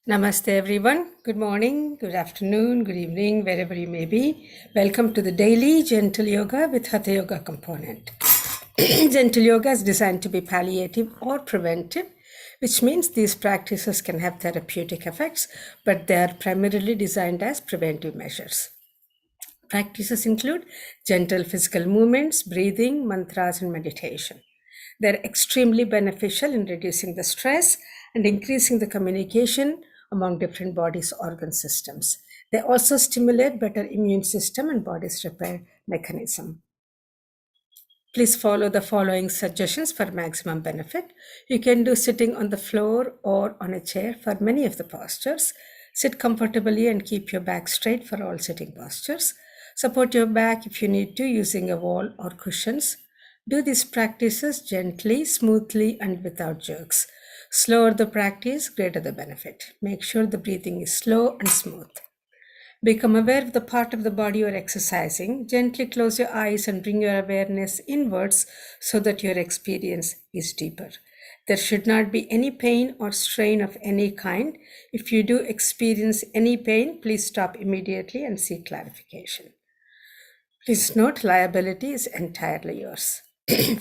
Namaste everyone. Good morning, good afternoon, good evening, wherever you may be. Welcome to the daily Gentle Yoga with Hatha Yoga component. Gentle Yoga is designed to be palliative or preventive, which means these practices can have therapeutic effects, but they are primarily designed as preventive measures. Practices include gentle physical movements, breathing, mantras, and meditation. They're extremely beneficial in reducing the stress and increasing the communication among different body's organ systems. They also stimulate better immune system and body's repair mechanism. Please follow the following suggestions for maximum benefit. You can do sitting on the floor or on a chair for many of the postures. Sit comfortably and keep your back straight for all sitting postures. Support your back if you need to using a wall or cushions. Do these practices gently, smoothly, and without jerks. Slower the practice, greater the benefit. Make sure the breathing is slow and smooth. Become aware of the part of the body you are exercising. Gently close your eyes and bring your awareness inwards so that your experience is deeper. There should not be any pain or strain of any kind. If you do experience any pain, please stop immediately and seek clarification. Please note, liability is entirely yours.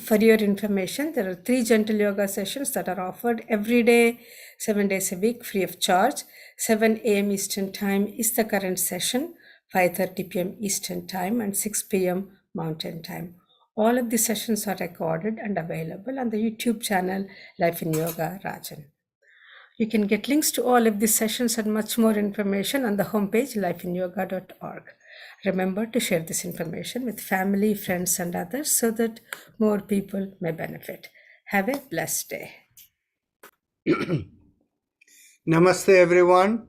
For your information, there are 3 gentle yoga sessions that are offered every day, 7 days a week, free of charge. 7 a.m. Eastern Time is the current session, 5:30 p.m. Eastern Time, and 6 p.m. Mountain Time. All of the sessions are recorded and available on the YouTube channel Life in Yoga Rajan. You can get links to all of these sessions and much more information on the homepage lifeinyoga.org. Remember to share this information with family, friends, and others so that more people may benefit. Have a blessed day. Namaste, everyone.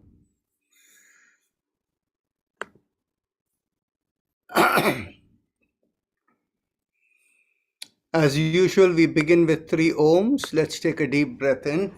As usual, we begin with 3 ohms. Let's take a deep breath in.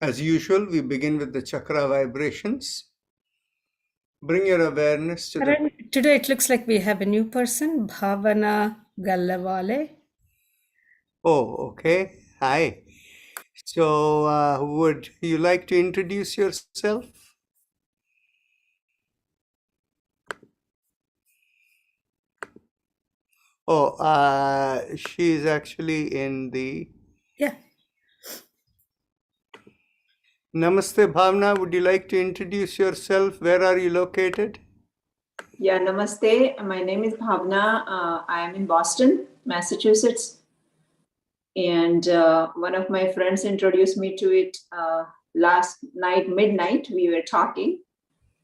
As usual, we begin with the chakra vibrations. Bring your awareness to the... Today it looks like we have a new person, Bhavana Gallavale. Oh, okay. Hi. So, would you like to introduce yourself? Oh, she is actually in the... Yeah. Namaste, Bhavna. Would you like to introduce yourself? Where are you located? Yeah, namaste. My name is Bhavna. I am in Boston, Massachusetts. And one of my friends introduced me to it last night, midnight. We were talking,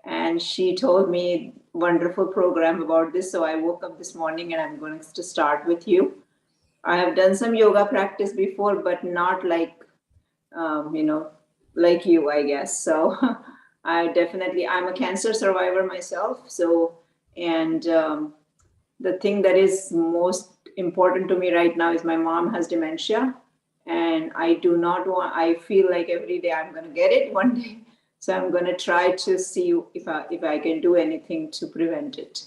and she told me wonderful program about this. So I woke up this morning and I'm going to start with you. I have done some yoga practice before, but not like, like you, I guess. So I'm a cancer survivor myself. So, and the thing that is most important to me right now is my mom has dementia, and I feel like every day I'm going to get it one day. So I'm going to try to see if I can do anything to prevent it.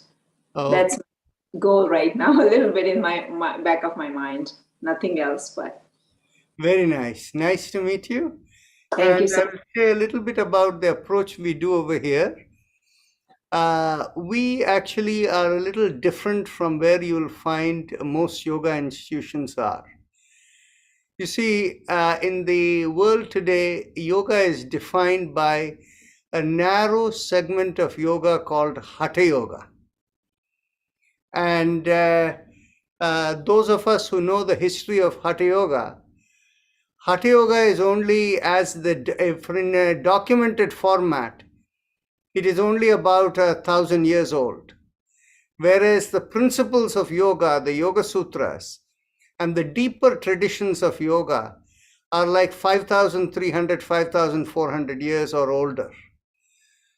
Oh. That's my goal right now, a little bit in my back of my mind, nothing else, but. Very nice. Nice to meet you. Thank you, sir. I'll say a little bit about the approach we do over here. We actually are a little different from where you'll find most yoga institutions are. You see, in the world today, yoga is defined by a narrow segment of yoga called Hatha Yoga. And those of us who know the history of Hatha Yoga is only, as in a documented format, it is only about 1,000 years old. Whereas the principles of yoga, the Yoga Sutras, and the deeper traditions of yoga are like 5,300, 5,400 years or older.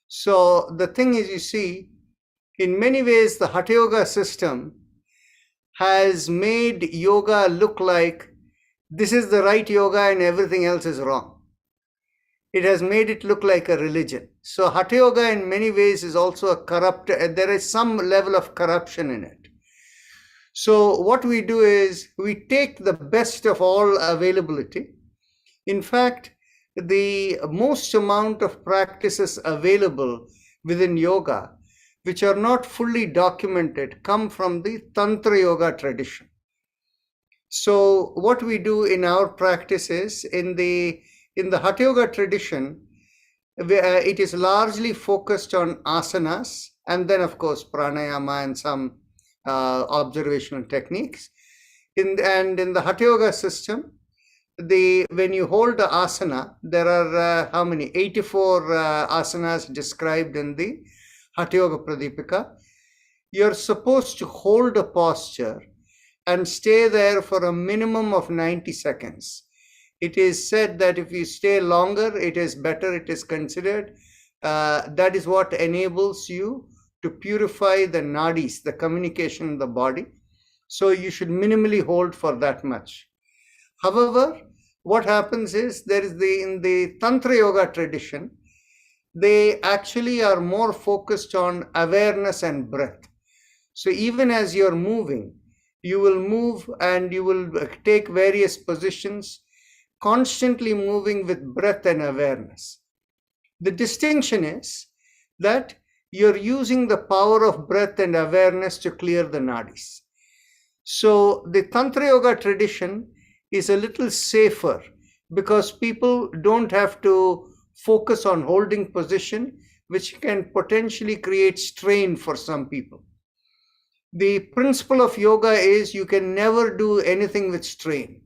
So the thing is, you see, in many ways, the Hatha Yoga system has made yoga look like this is the right yoga and everything else is wrong. It has made it look like a religion. So Hatha Yoga in many ways is also a corrupt, there is some level of corruption in it. So what we do is we take the best of all availability. In fact, the most amount of practices available within yoga, which are not fully documented, come from the Tantra Yoga tradition. So what we do in our practice is, in the Hatha Yoga tradition, it is largely focused on asanas, and then of course pranayama and some observational techniques. And in the Hatha Yoga system, when you hold the asana, there are how many? 84 asanas described in the Hatha Yoga Pradipika. You're supposed to hold a posture and stay there for a minimum of 90 seconds. It is said that if you stay longer, it is better, it is considered. That is what enables you to purify the nadis, the communication in the body. So you should minimally hold for that much. However, what happens is, in the Tantra Yoga tradition, they actually are more focused on awareness and breath. So even as you're moving, you will move and you will take various positions, constantly moving with breath and awareness. The distinction is that you're using the power of breath and awareness to clear the nadis. So the Tantra Yoga tradition is a little safer because people don't have to focus on holding position, which can potentially create strain for some people. The principle of yoga is you can never do anything with strain.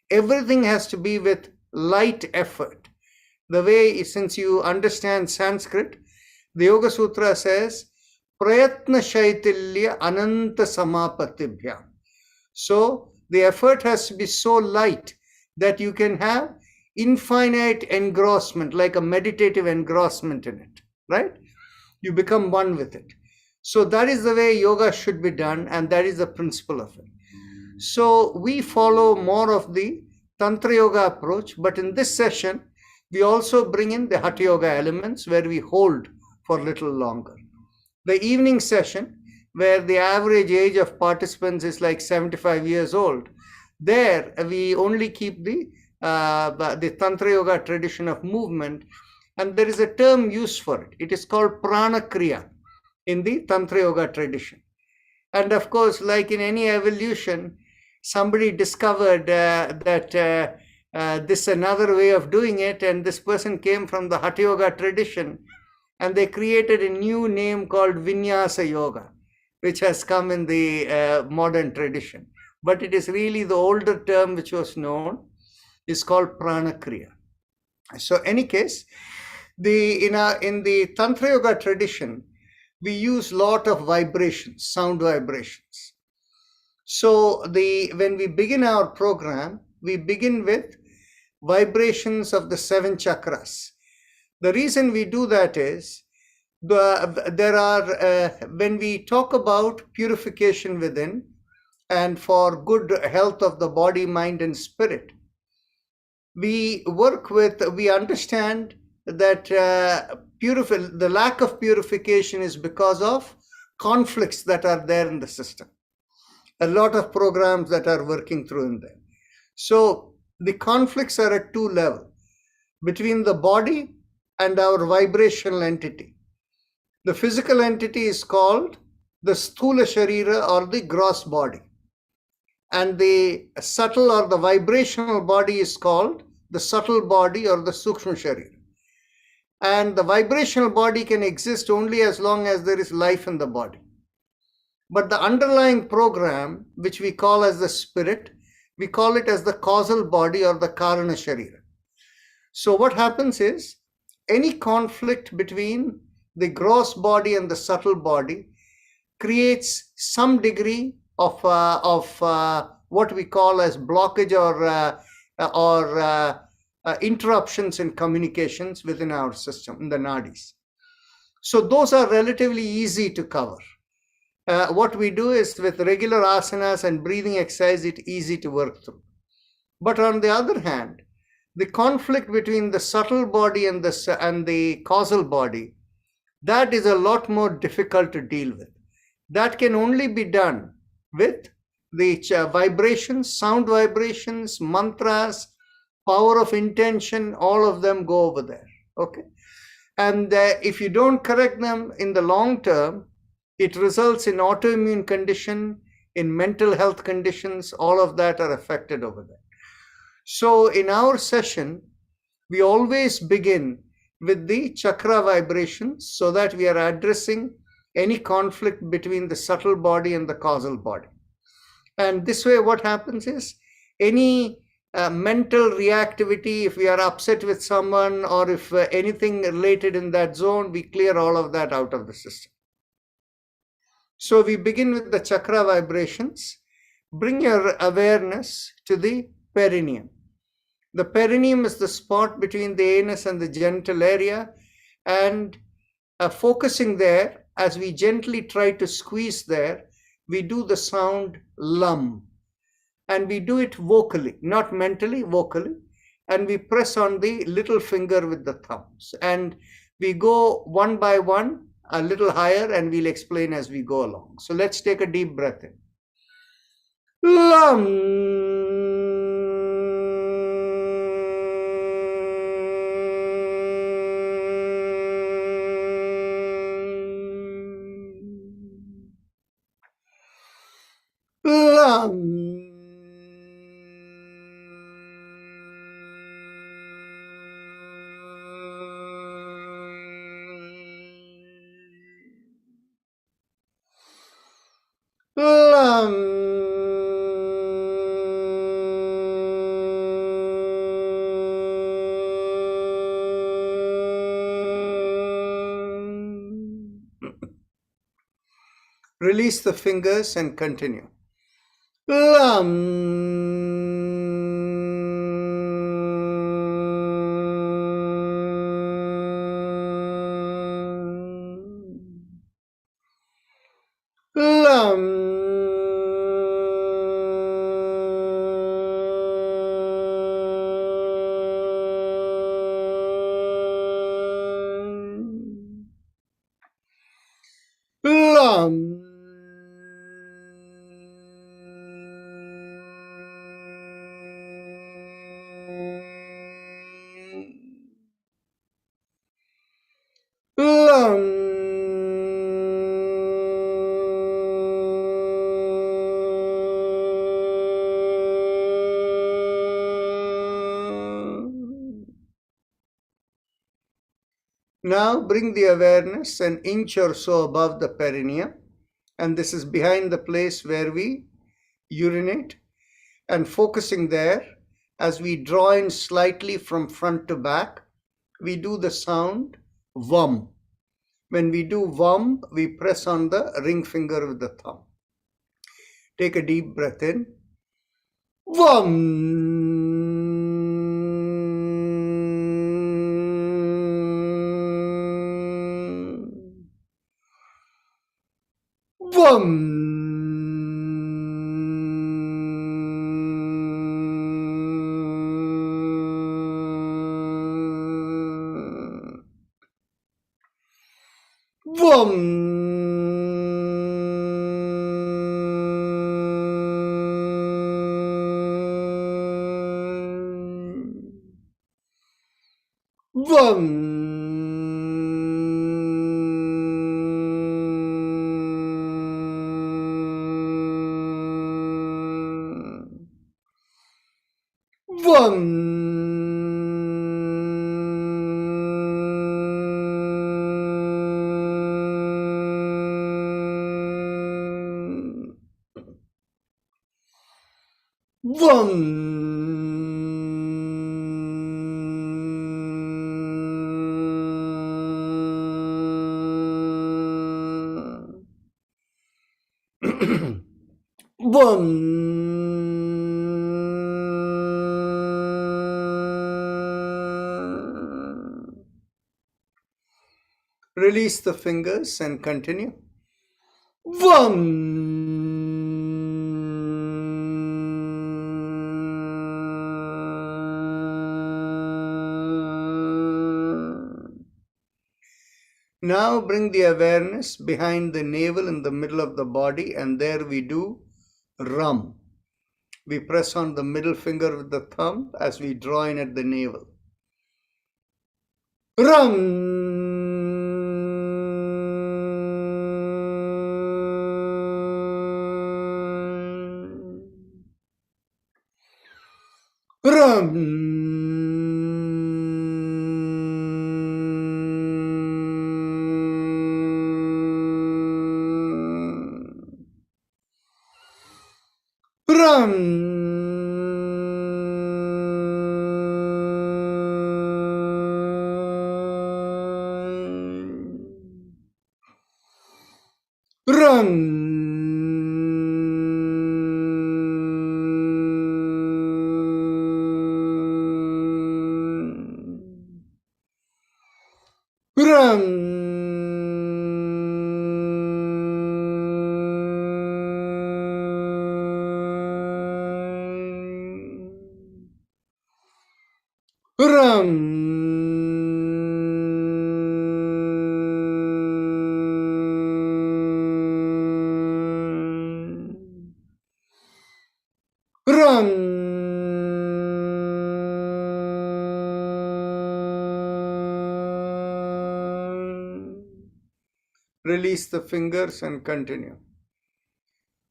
Everything has to be with light effort. The way, since you understand Sanskrit, the Yoga Sutra says, Prayatna Shaitilya Ananta Samapatibhyam. So the effort has to be so light that you can have infinite engrossment, like a meditative engrossment in it, right? You become one with it. So that is the way yoga should be done, and that is the principle of it. So we follow more of the Tantra Yoga approach, but in this session, we also bring in the Hatha Yoga elements where we hold for a little longer. The evening session, where the average age of participants is like 75 years old, there we only keep the Tantra Yoga tradition of movement, and there is a term used for it. It is called Prana Kriya in the Tantra Yoga tradition. And of course, like in any evolution, somebody discovered that this is another way of doing it, and this person came from the Hatha Yoga tradition, and they created a new name called Vinyasa Yoga, which has come in the modern tradition. But it is really the older term which was known, is called Prana Kriya. So any case, in the Tantra Yoga tradition, we use a lot of vibrations, sound vibrations. So when we begin our program, we begin with vibrations of the 7 chakras. The reason we do that is, when we talk about purification within and for good health of the body, mind, and spirit, we understand that the lack of purification is because of conflicts that are there in the system. A lot of programs that are working through in there. So the conflicts are at 2 levels, between the body and our vibrational entity. The physical entity is called the Sthula Sharira, or the gross body. And the subtle or the vibrational body is called the subtle body, or the Sukshma Sharira. And the vibrational body can exist only as long as there is life in the body. But the underlying program, which we call as the spirit, we call it as the causal body or the Karana Sharira. So what happens is, any conflict between the gross body and the subtle body creates some degree of what we call as blockage or interruptions in communications within our system, in the nadis. So those are relatively easy to cover. What we do is, with regular asanas and breathing exercise, it's easy to work through. But on the other hand, the conflict between the subtle body and the causal body, that is a lot more difficult to deal with. That can only be done with the vibrations, sound vibrations, mantras, power of intention, all of them go over there. Okay. And if you don't correct them in the long term, it results in autoimmune condition, in mental health conditions, all of that are affected over there. So in our session, we always begin with the chakra vibrations so that we are addressing any conflict between the subtle body and the causal body. And this way, what happens is, any mental reactivity, if we are upset with someone or if anything related in that zone, we clear all of that out of the system. So we begin with the chakra vibrations. Bring your awareness to the perineum. The perineum is the spot between the anus and the genital area, and focusing there, as we gently try to squeeze there, we do the sound lum. And we do it vocally, not mentally, vocally. And we press on the little finger with the thumbs. And we go one by one, a little higher, and we'll explain as we go along. So let's take a deep breath in. Lum. Release the fingers and continue. Now bring the awareness an inch or so above the perineum, and this is behind the place where we urinate, and focusing there, as we draw in slightly from front to back, we do the sound VUM. When we do VUM, we press on the ring finger with the thumb. Take a deep breath in. VUM. VUM. VUM. VUM. VUM. Release the fingers and continue. Now bring the awareness behind the navel in the middle of the body, and there we do Ram. We press on the middle finger with the thumb as we draw in at the navel. Ram. Ram. Ram. Ram. Ram. Ram. Ram. Release the fingers and continue.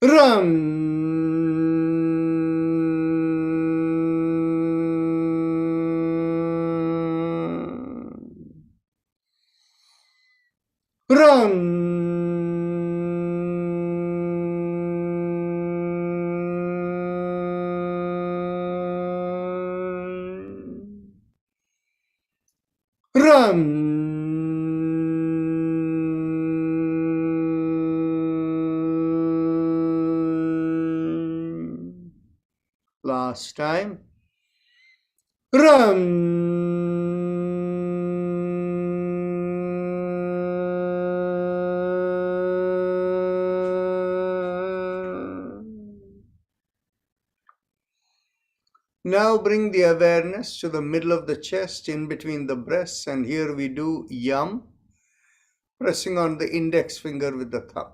Ram. Ram. Ram. Last time. Ram. Now bring the awareness to the middle of the chest, in between the breasts, and here we do Yam, pressing on the index finger with the thumb.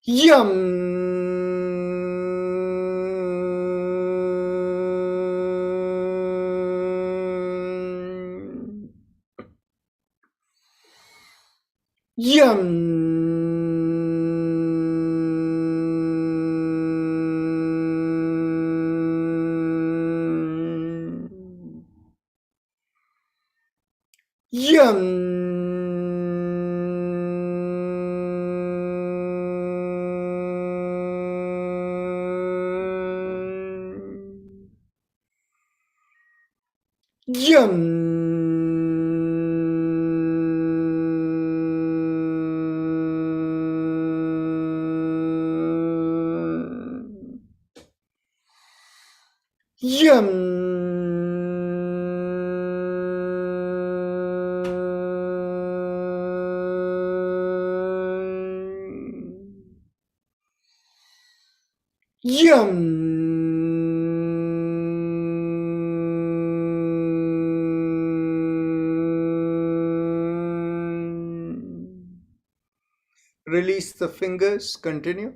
Yam. Yam. Yam. Yum. Yum. Yum. Release the fingers, continue.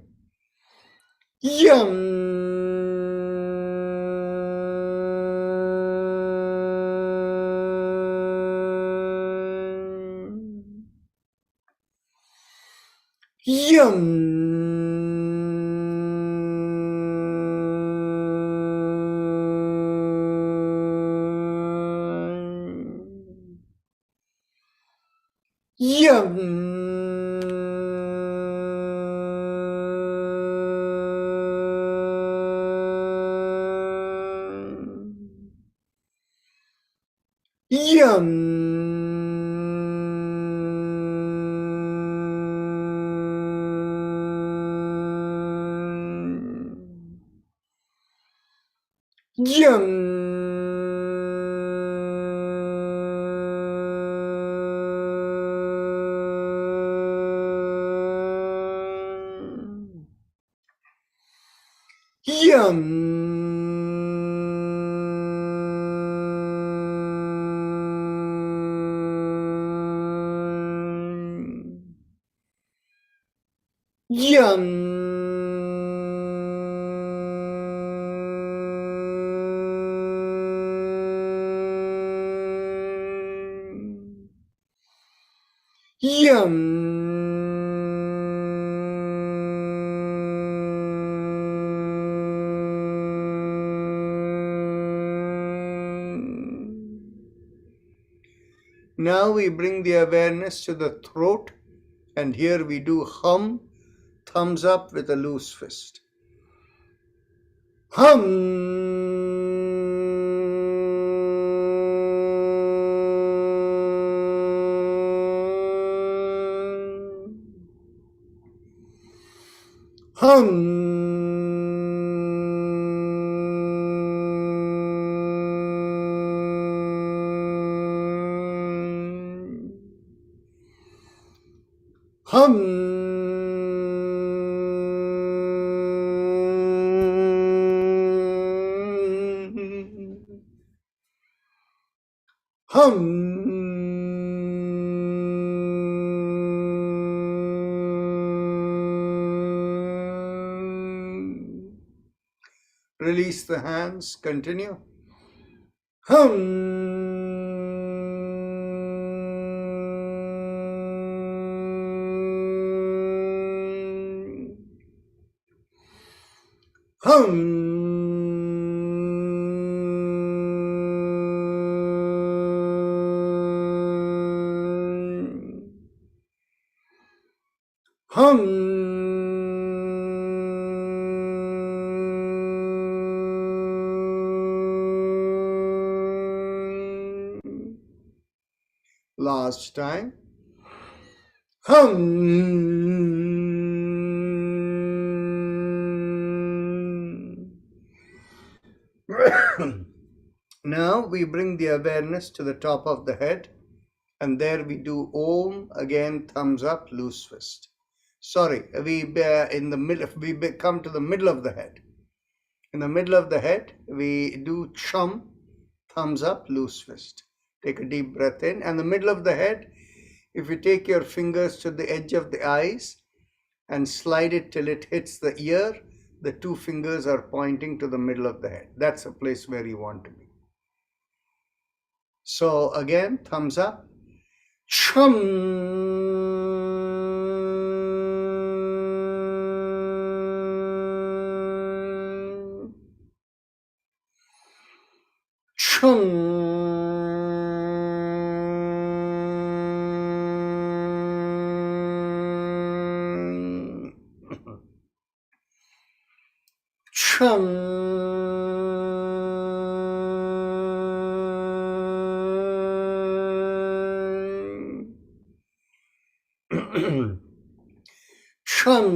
Yum. Yum. Yum. Yum. Yum. Yum. Yum. Yum. Now we bring the awareness to the throat, and here we do hum, thumbs up with a loose fist. Hum. Hum. Release the hands, continue. Last time. Now we bring the awareness to the top of the head, and there we do Om, again thumbs up, loose fist. Sorry, we in the middle. We come to the middle of the head. In the middle of the head, we do Chum, thumbs up, loose fist. Take a deep breath in, and the middle of the head, if you take your fingers to the edge of the eyes and slide it till it hits the ear, the two fingers are pointing to the middle of the head. That's a place where you want to be. So again, thumbs up. Chum. Chum. Chum.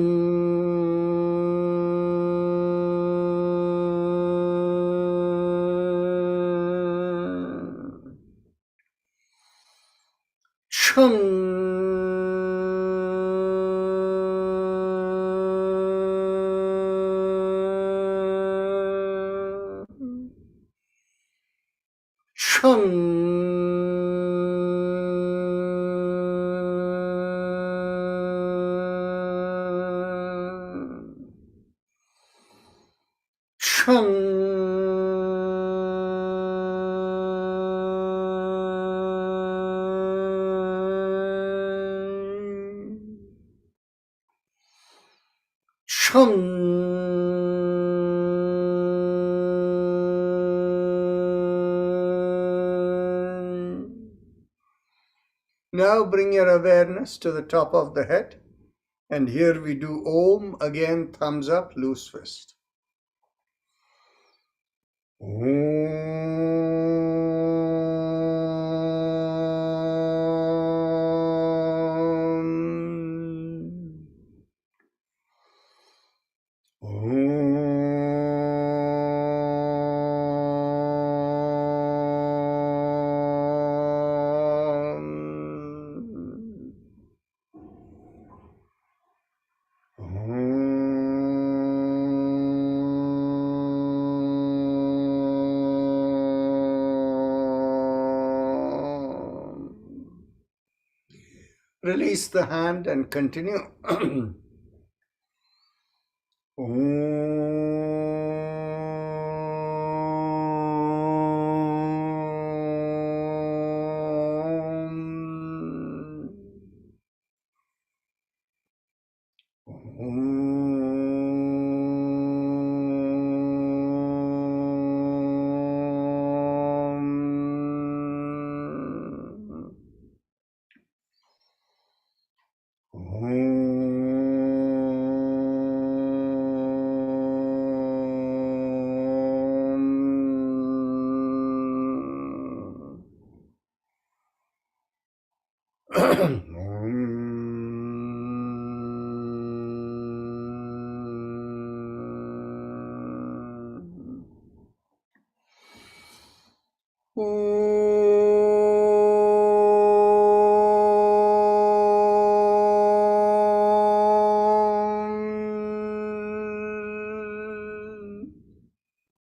Now bring your awareness to the top of the head, and here we do Om, again thumbs up, loose fist. Om. Release the hand and continue.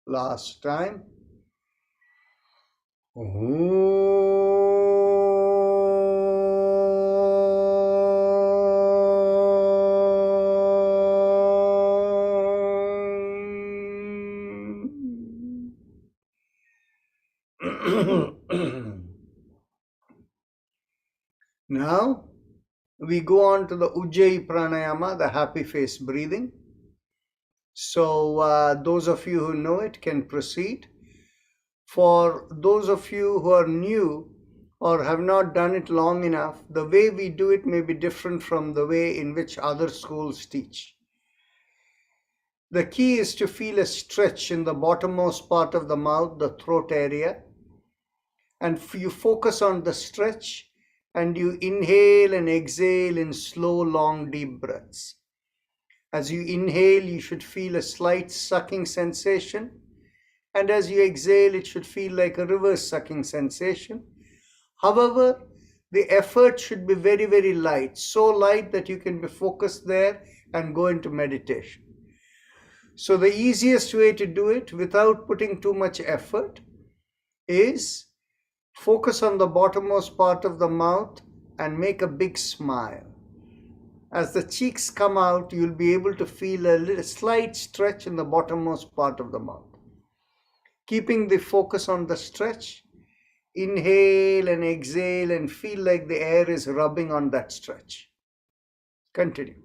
Last time. Now we go on to the Ujjayi Pranayama, the happy face breathing. So those of you who know it can proceed. For those of you who are new or have not done it long enough, the way we do it may be different from the way in which other schools teach. The key is to feel a stretch in the bottommost part of the mouth, the throat area, and you focus on the stretch and you inhale and exhale in slow, long, deep breaths. As you inhale, you should feel a slight sucking sensation, and as you exhale, it should feel like a reverse sucking sensation. However, the effort should be very, very light, so light that you can be focused there and go into meditation. So the easiest way to do it without putting too much effort is focus on the bottommost part of the mouth and make a big smile. As the cheeks come out, you'll be able to feel a little slight stretch in the bottommost part of the mouth. Keeping the focus on the stretch, inhale and exhale and feel like the air is rubbing on that stretch. Continue.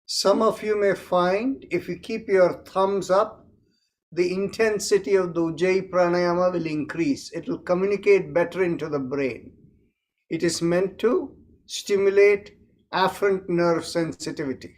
Some of you may find if you keep your thumbs up, the intensity of the Ujjayi Pranayama will increase. It will communicate better into the brain. It is meant to stimulate afferent nerve sensitivity.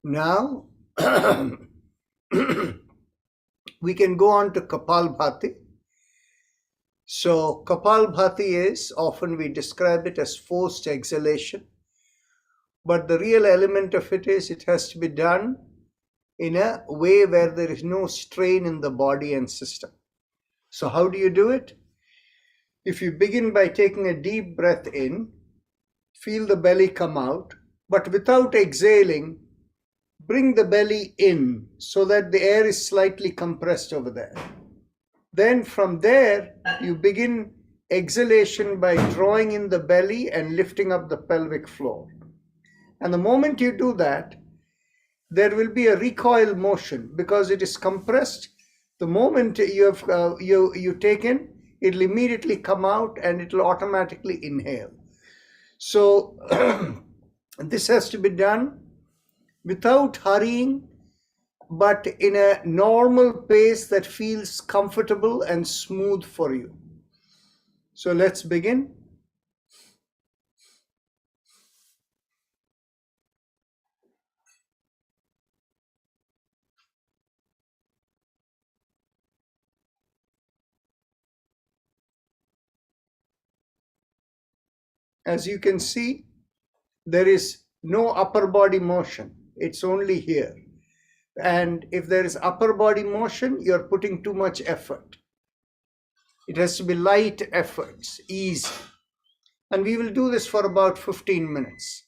Now, we can go on to Kapalbhati. So, Kapalbhati is, often we describe it as forced exhalation, but the real element of it is it has to be done in a way where there is no strain in the body and system. So, how do you do it? If you begin by taking a deep breath in, feel the belly come out, but without exhaling, bring the belly in so that the air is slightly compressed over there. Then from there, you begin exhalation by drawing in the belly and lifting up the pelvic floor. And the moment you do that, there will be a recoil motion because it is compressed. The moment you have you take in, it'll immediately come out and it'll automatically inhale. So this has to be done without hurrying, but in a normal pace that feels comfortable and smooth for you. So let's begin. As you can see, there is no upper body motion. It's only here. And if there is upper body motion, you're putting too much effort. It has to be light efforts, easy. And we will do this for about 15 minutes.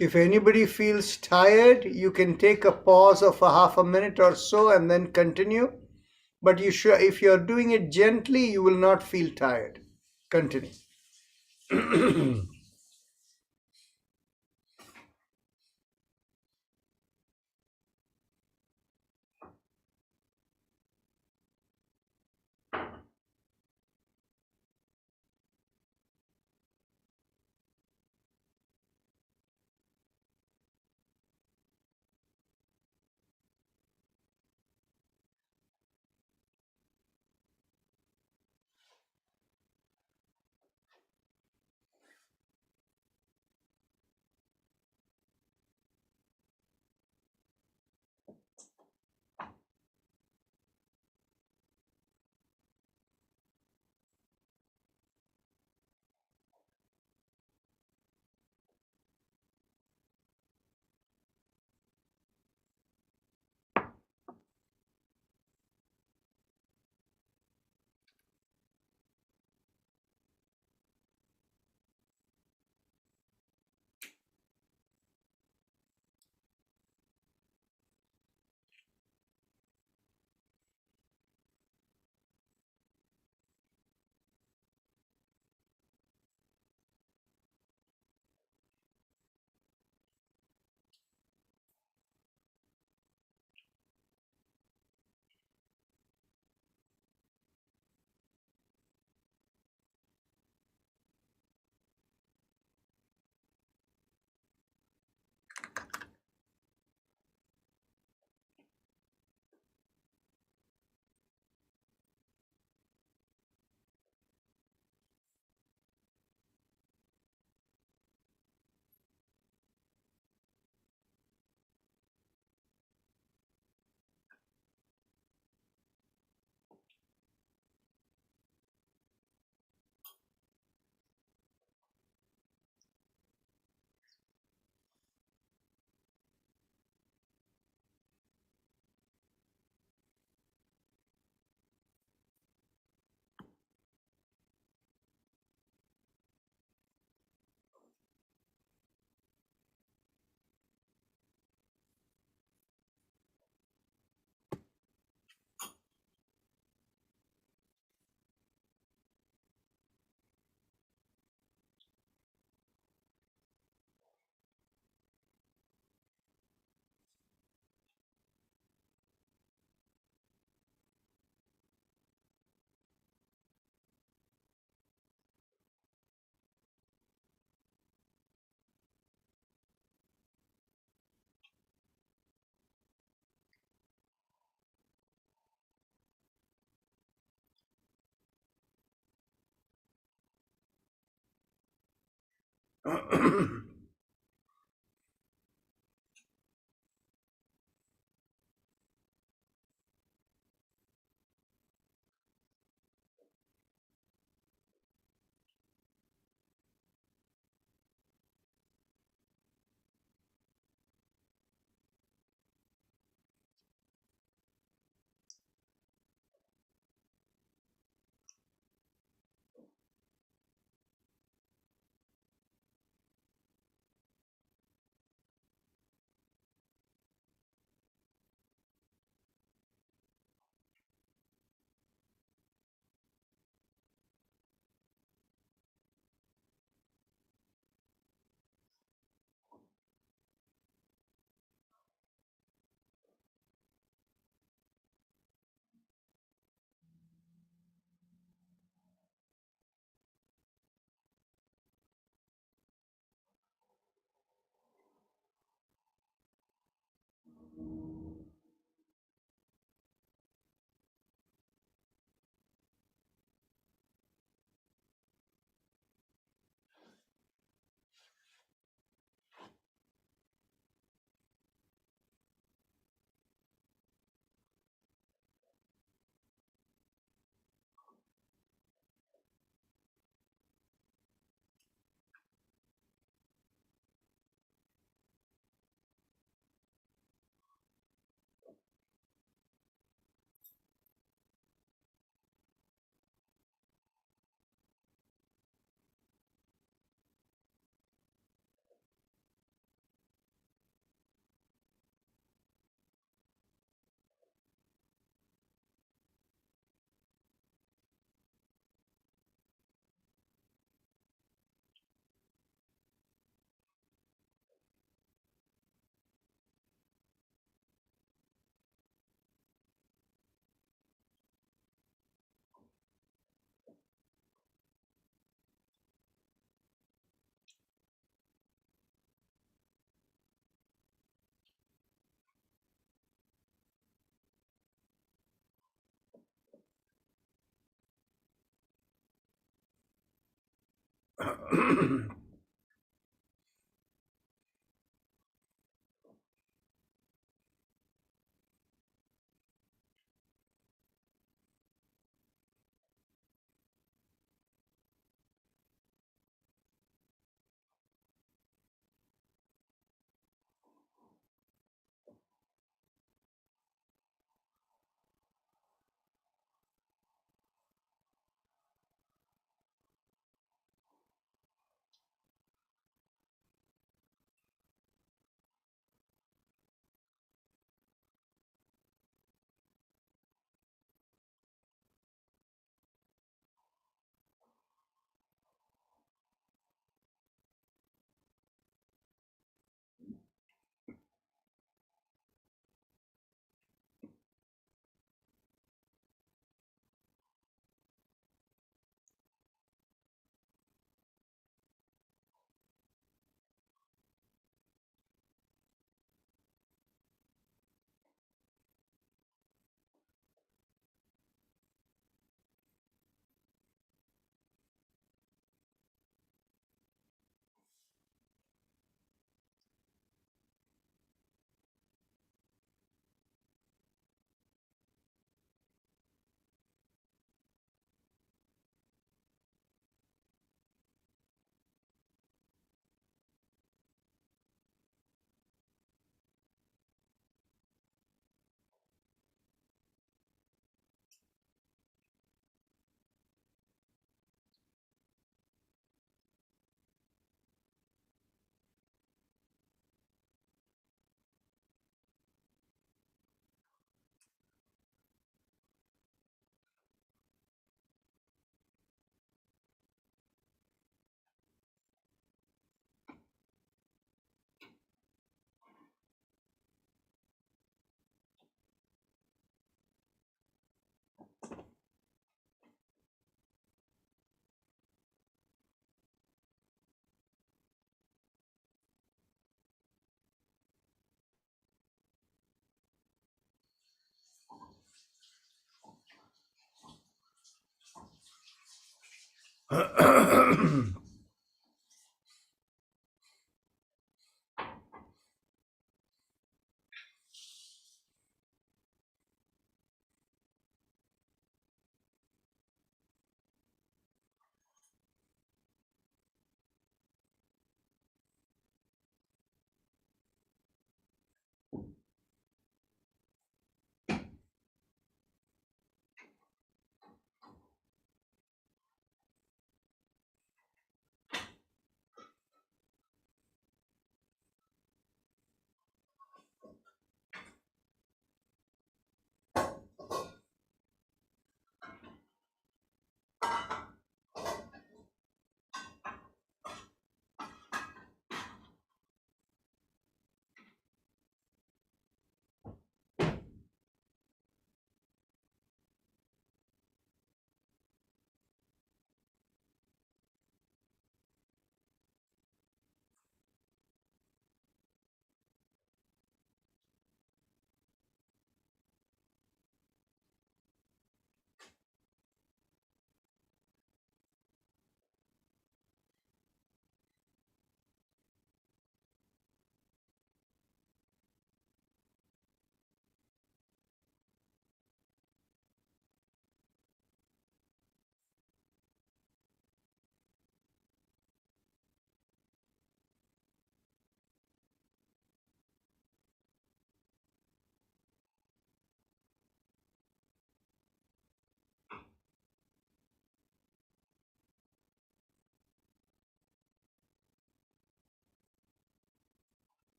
If anybody feels tired, you can take a pause of a half a minute or so and then continue. But if you're doing it gently, you will not feel tired. Continue.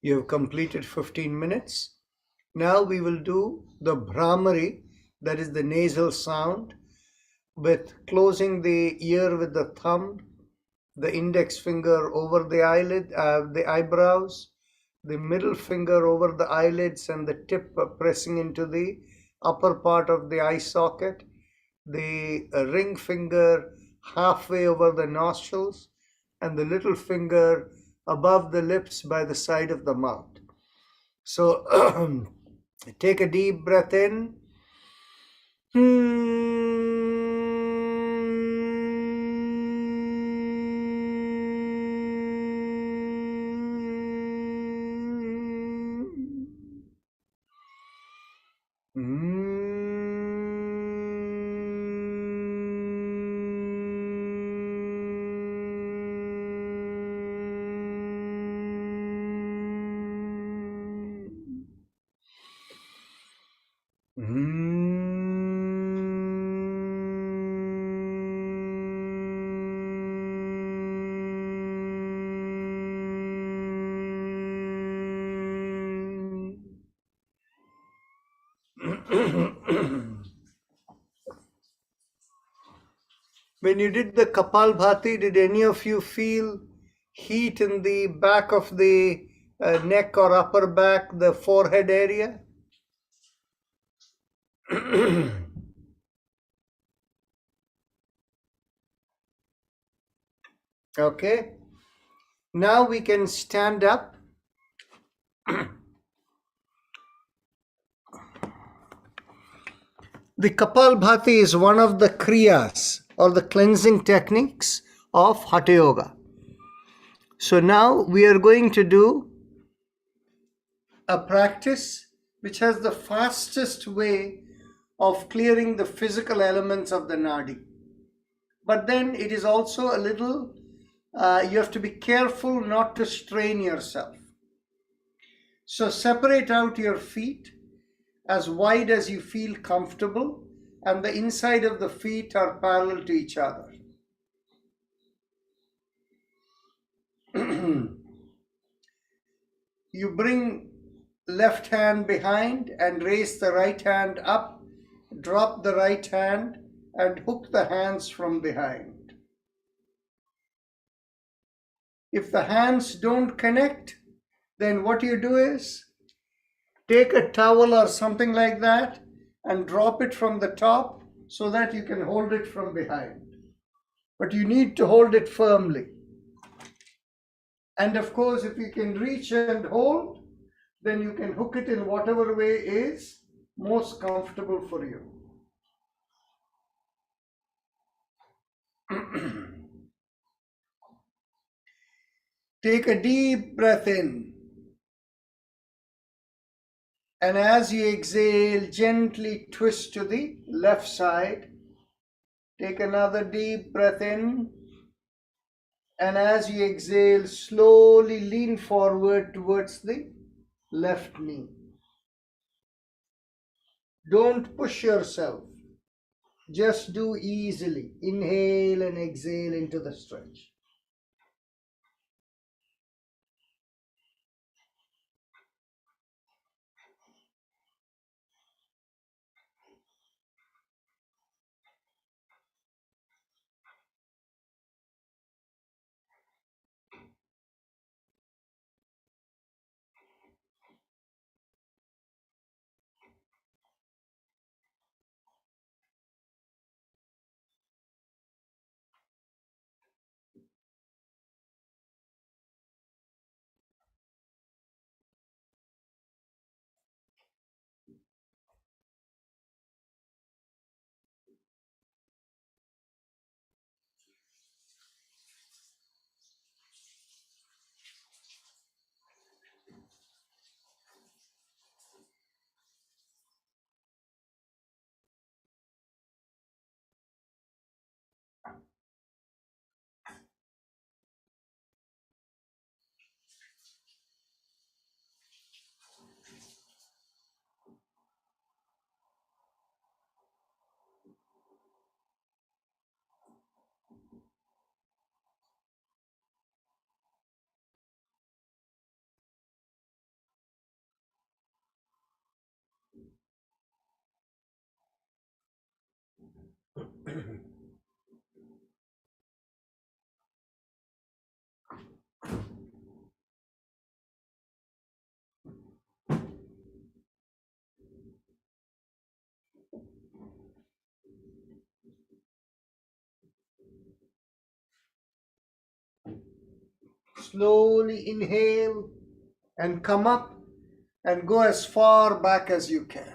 You have completed 15 minutes. Now we will do the Brahmari, that is the nasal sound, with closing the ear with the thumb, the index finger over the eyelid, the eyebrows, the middle finger over the eyelids and the tip pressing into the upper part of the eye socket, the ring finger halfway over the nostrils, and the little finger above the lips by the side of the mouth. So take a deep breath in. When you did the Kapalbhati, did any of you feel heat in the back of the neck or upper back, the forehead area? Okay. Now we can stand up. The Kapalbhati is one of the kriyas or the cleansing techniques of Hatha Yoga. So now we are going to do a practice which has the fastest way of clearing the physical elements of the nadi. But then it is also a little, you have to be careful not to strain yourself. So separate out your feet as wide as you feel comfortable, and the inside of the feet are parallel to each other. You bring left hand behind and raise the right hand up, drop the right hand and hook the hands from behind. If the hands don't connect, then what you do is take a towel or something like that and drop it from the top so that you can hold it from behind. But you need to hold it firmly. And of course, if you can reach and hold, then you can hook it in whatever way is most comfortable for you. Take a deep breath in. And as you exhale, gently twist to the left side. Take another deep breath in. And as you exhale, slowly lean forward towards the left knee. Don't push yourself. Just do easily. Inhale and exhale into the stretch. slowly inhale and come up and go as far back as you can.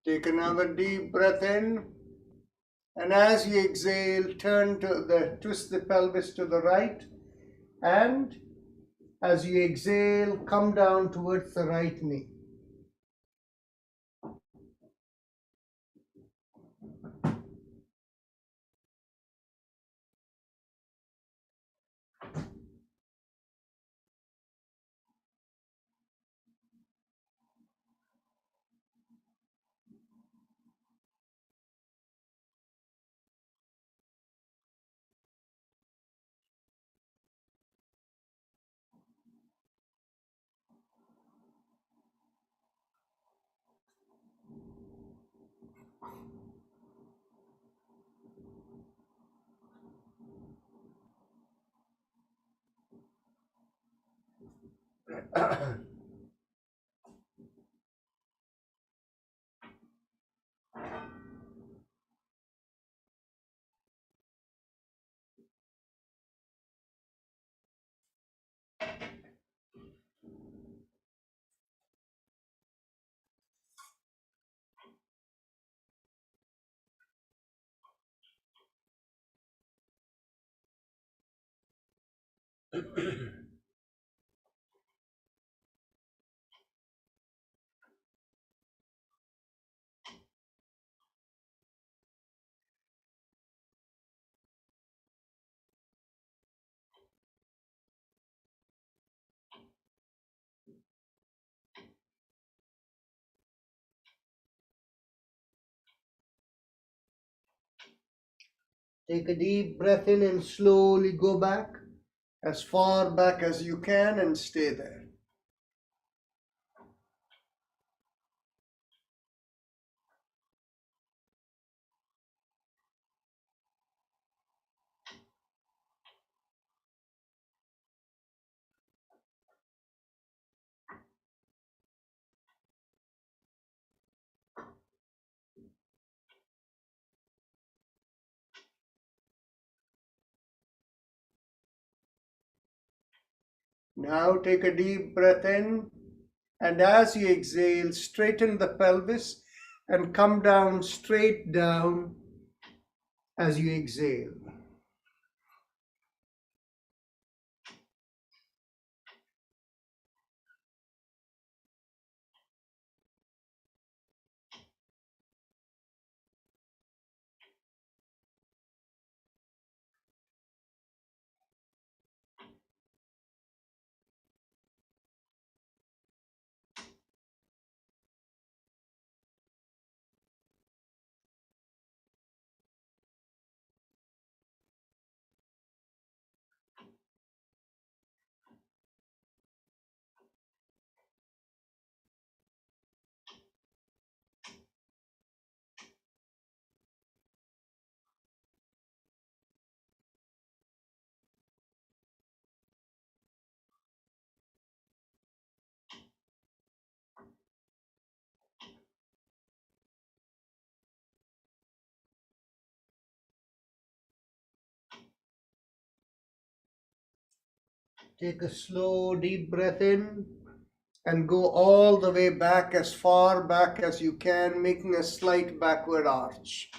Take another deep breath in, and as you exhale, twist the pelvis to the right, and as you exhale, come down towards the right knee. Take a deep breath in and slowly go back, as far back as you can, and stay there. Now take a deep breath in, and as you exhale, straighten the pelvis and come down straight down as you exhale. Take a slow, deep breath in and go all the way back, as far back as you can, making a slight backward arch.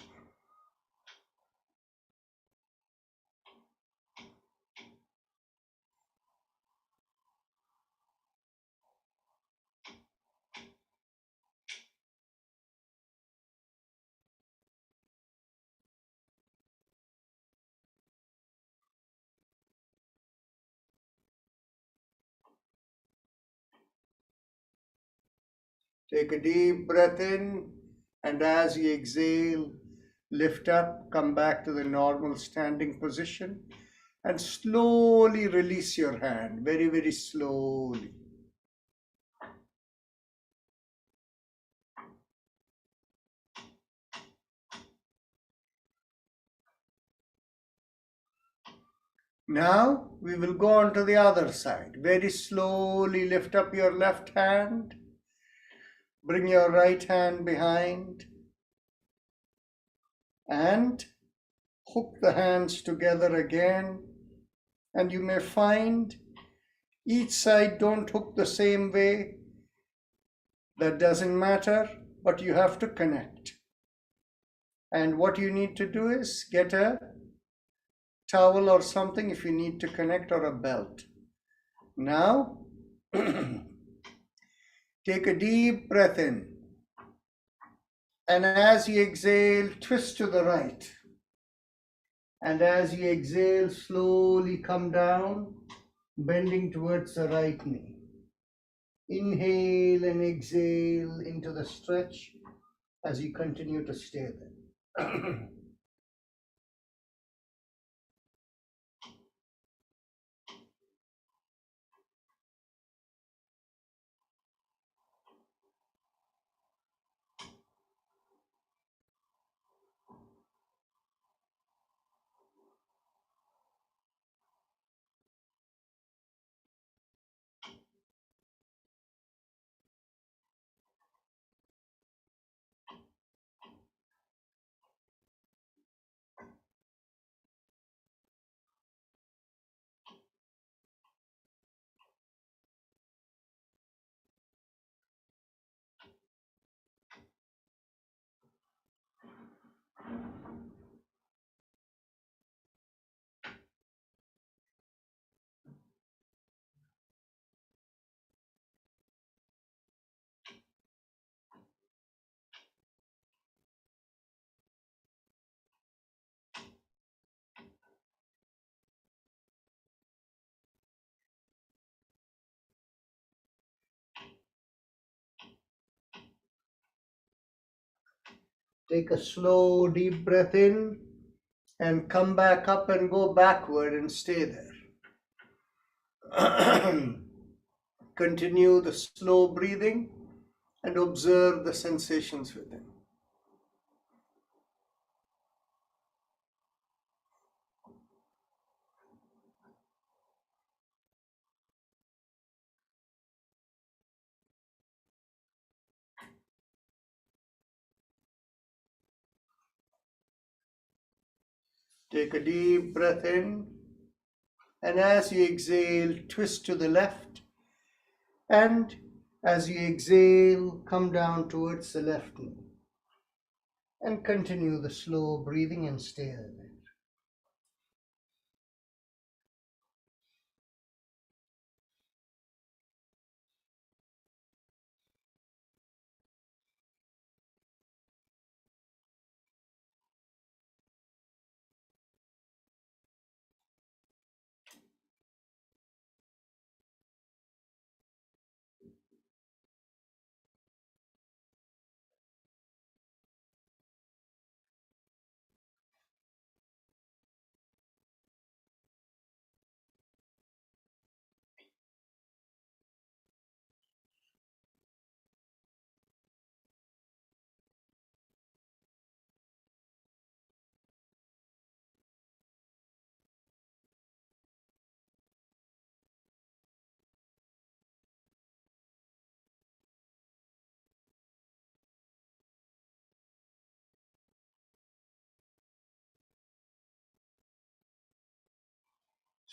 Take a deep breath in, and as you exhale, lift up, come back to the normal standing position, and slowly release your hand, very, very slowly. Now we will go on to the other side. Very slowly lift up your left hand. Bring your right hand behind and hook the hands together again. And you may find each side don't hook the same way. That doesn't matter, but you have to connect. And what you need to do is get a towel or something if you need to connect, or a belt. Now, take a deep breath in. And as you exhale, twist to the right. And as you exhale, slowly come down, bending towards the right knee. Inhale and exhale into the stretch as you continue to stay there. Take a slow, deep breath in and come back up and go backward and stay there. Continue the slow breathing and observe the sensations within. Take a deep breath in, and as you exhale, twist to the left, and as you exhale, come down towards the left knee. And continue the slow breathing and stay there.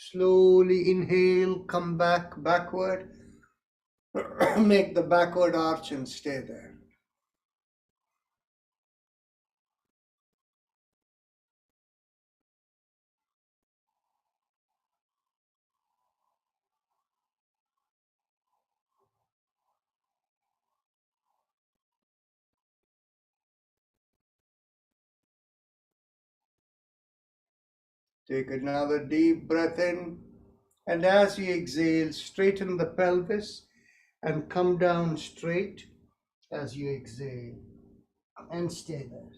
Slowly inhale, come back backward. Make the backward arch and stay there. Take another deep breath in, and as you exhale, straighten the pelvis and come down straight as you exhale, and stay there.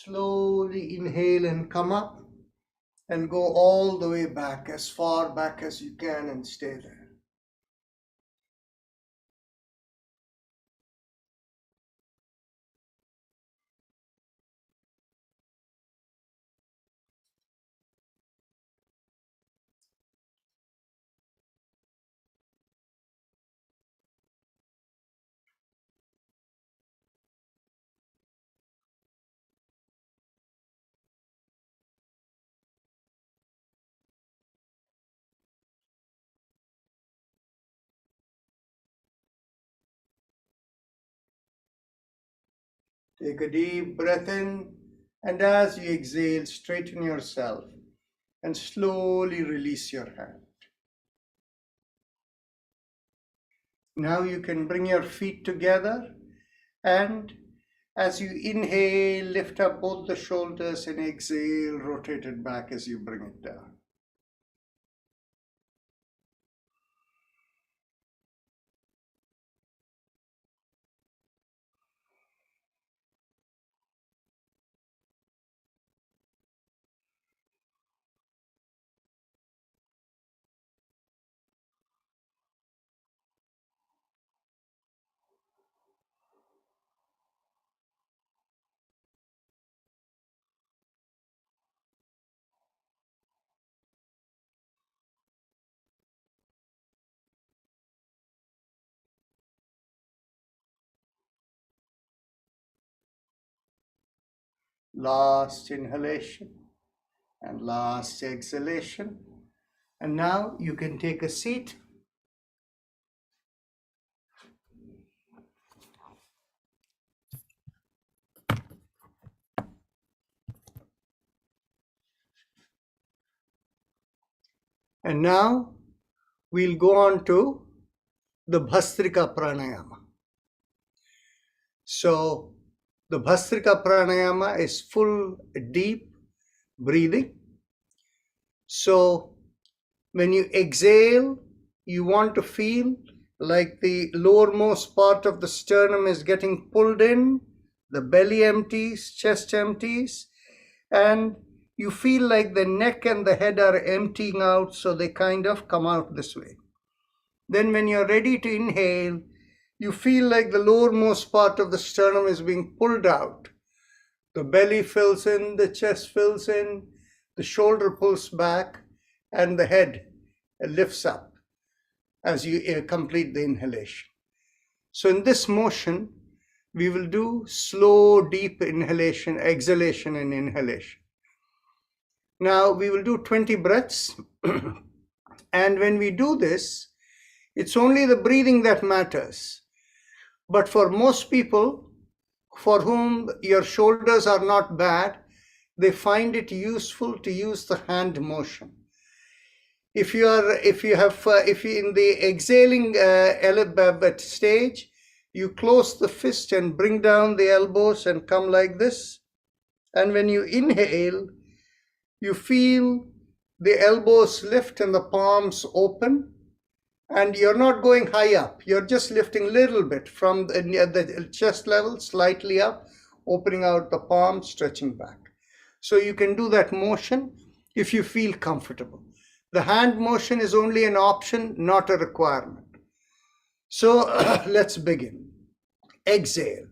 Slowly inhale and come up and go all the way back, as far back as you can, and stay there. Take a deep breath in, and as you exhale, straighten yourself and slowly release your hand. Now you can bring your feet together, and as you inhale, lift up both the shoulders, and exhale, rotate it back as you bring it down. Last inhalation and last exhalation. And now you can take a seat. And now we'll go on to the Bhastrika Pranayama. So the Bhastrika Pranayama is full, deep breathing. So when you exhale, you want to feel like the lowermost part of the sternum is getting pulled in, the belly empties, chest empties, and you feel like the neck and the head are emptying out, so they kind of come out this way. Then when you're ready to inhale, you feel like the lowermost part of the sternum is being pulled out. The belly fills in, the chest fills in, the shoulder pulls back, and the head lifts up as you complete the inhalation. So in this motion, we will do slow, deep inhalation, exhalation, and inhalation. Now we will do 20 breaths. And when we do this, it's only the breathing that matters. But for most people for whom your shoulders are not bad, they find it useful to use the hand motion. If you in the exhaling stage, you close the fist and bring down the elbows and come like this. And when you inhale, you feel the elbows lift and the palms open. And you're not going high up. You're just lifting a little bit from the chest level, slightly up, opening out the palms, stretching back. So you can do that motion if you feel comfortable. The hand motion is only an option, not a requirement. So let's begin. Exhale.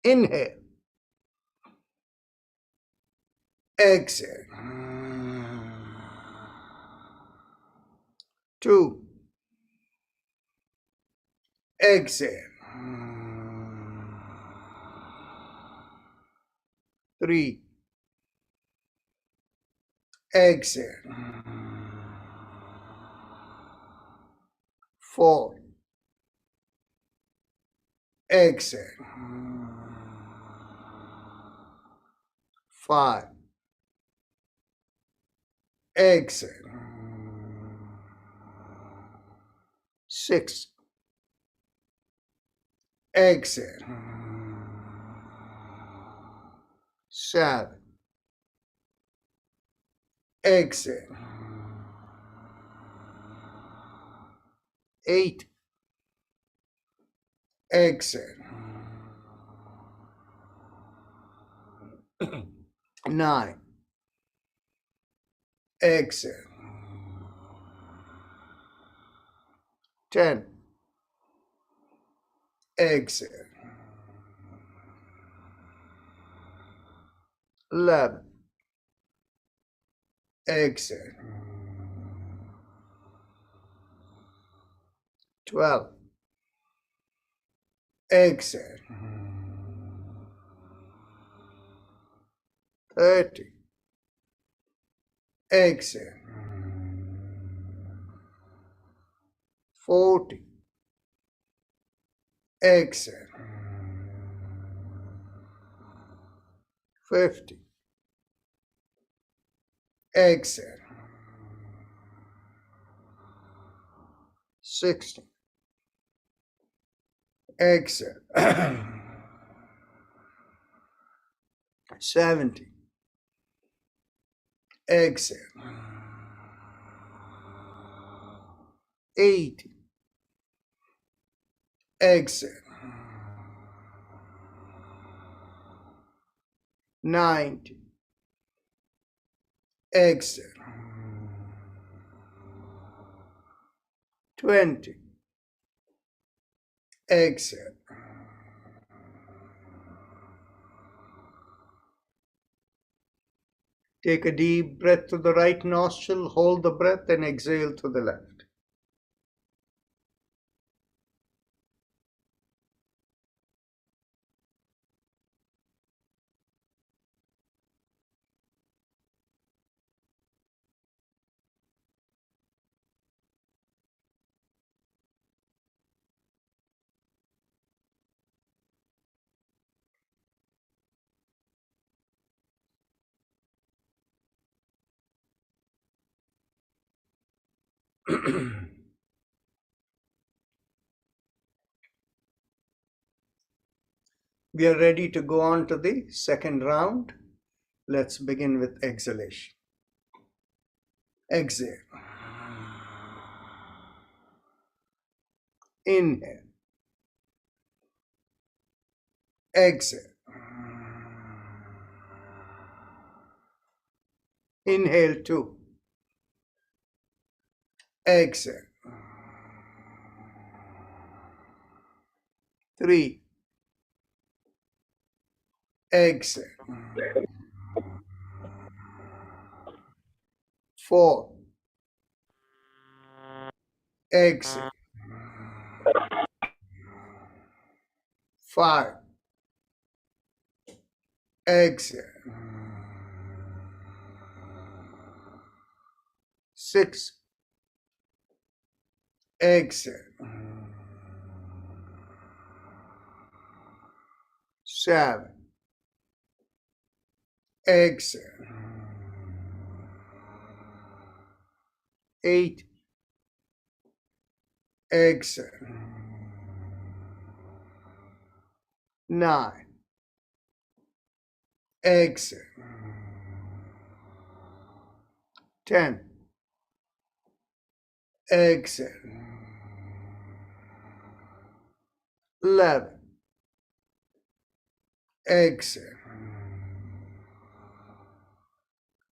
Inhale. Exhale. 2. Exhale. 3. Exhale. 4. Exhale. 5. Exhale. 6. Exhale. 7. Exhale. 8. Exhale. 9. Exhale. 10. Exhale. 11. Exhale. 12. Exhale. 30. Exhale. 40. Exhale. 50. Exhale. 60. Exhale. 70. Exhale. 80. Exhale. 90. Exhale. 20. Exhale. Take a deep breath to the right nostril, hold the breath, and exhale to the left. We are ready to go on to the second round. Let's begin with exhalation. Exhale. Inhale. Exhale. Inhale 2. Exhale. 3. Exhale. 4. Exhale. 5. Exhale. 6. Exhale. 7. Exhale. 8. Exhale. 9. Exhale. 10. Exhale. 11. Exhale.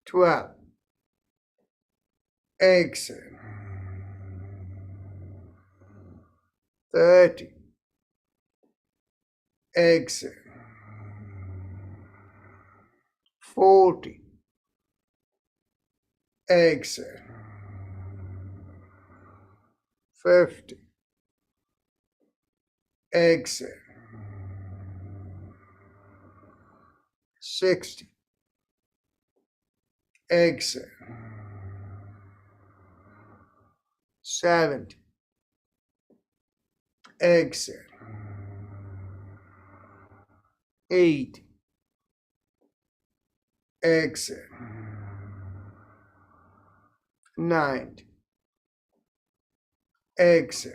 12. Exhale. 30. Exhale. 40. Exhale. 50. Exhale. 60. Exhale. 70. Exhale. 80. Exhale. 90. Exhale.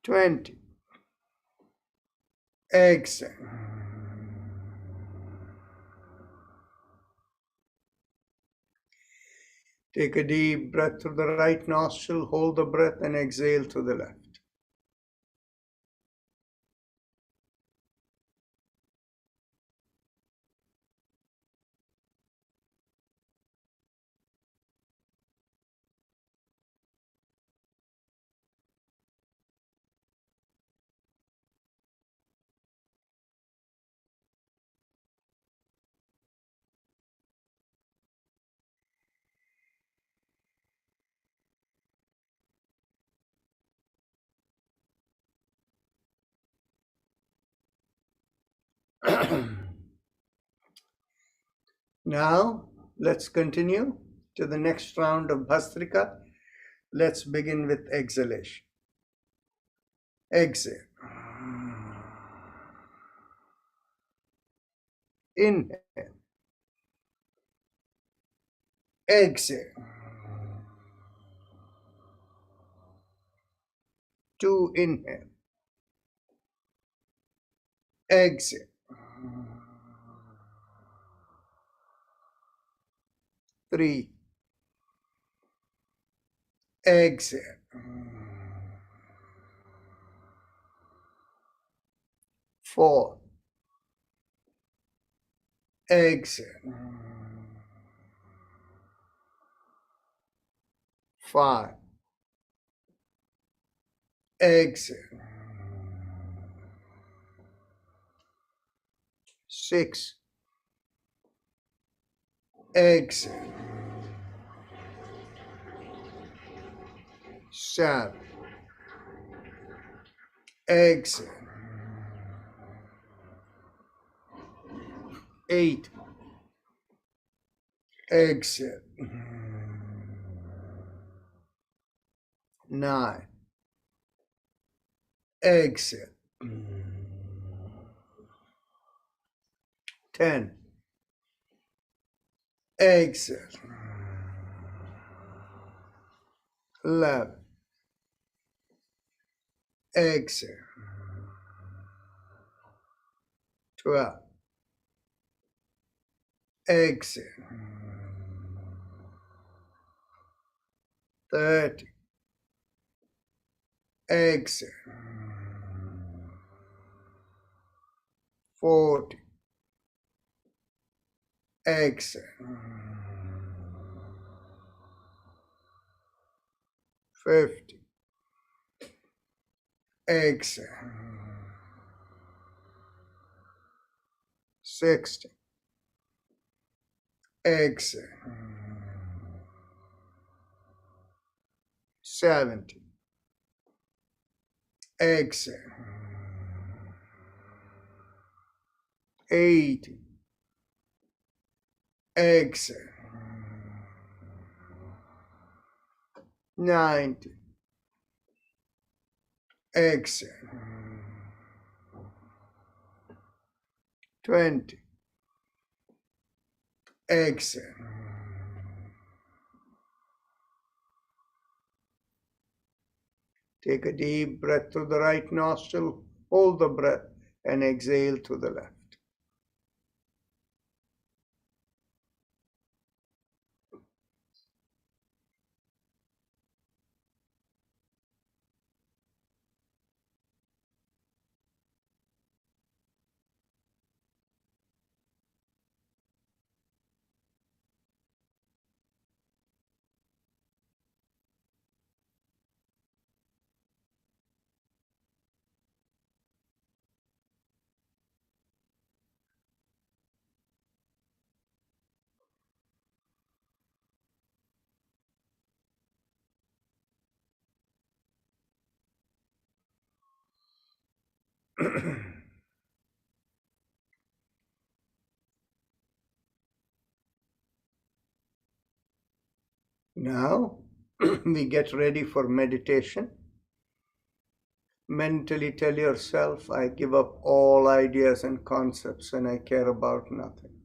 20. Exhale. Take a deep breath through the right nostril, hold the breath, and exhale to the left. Now, let's continue to the next round of Bhastrika. Let's begin with exhalation. Exhale. Inhale. Exhale. 2. Inhale. Exhale. 3. Exhale. 4. Exhale. 5. Exhale. 6. Exhale. 7. Exhale. 8. Exhale. 9. Exhale. 10. Exhale. 11. Exhale. 12. Exhale. 30. Exhale. 40. Exhale. 50. Exhale. 60. Exhale. 70. Exhale. 80. Exhale. 90. Exhale. 20. Exhale. 'Take a deep breath through the right nostril, hold the breath, and exhale to the left. Now, we get ready for meditation. Mentally tell yourself, I give up all ideas and concepts and I care about nothing.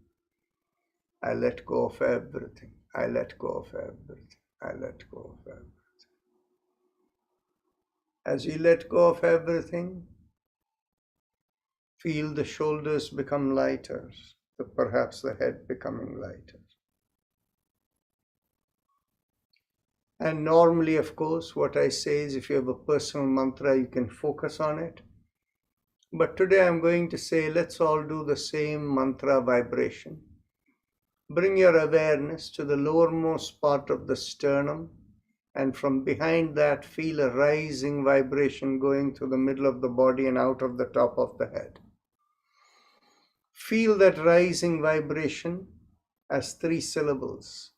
I let go of everything. I let go of everything. I let go of everything. As you let go of everything, feel the shoulders become lighter, perhaps the head becoming lighter. And normally, of course, what I say is if you have a personal mantra, you can focus on it. But today I'm going to say, let's all do the same mantra vibration. Bring your awareness to the lowermost part of the sternum, and from behind that, feel a rising vibration going through the middle of the body and out of the top of the head. Feel that rising vibration as 3 syllables.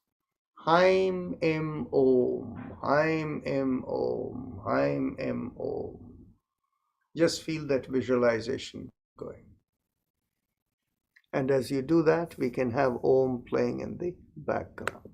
Haim Em Om, Haim Em Om, Haim Em Om. Just feel that visualization going. And as you do that, we can have Om playing in the background.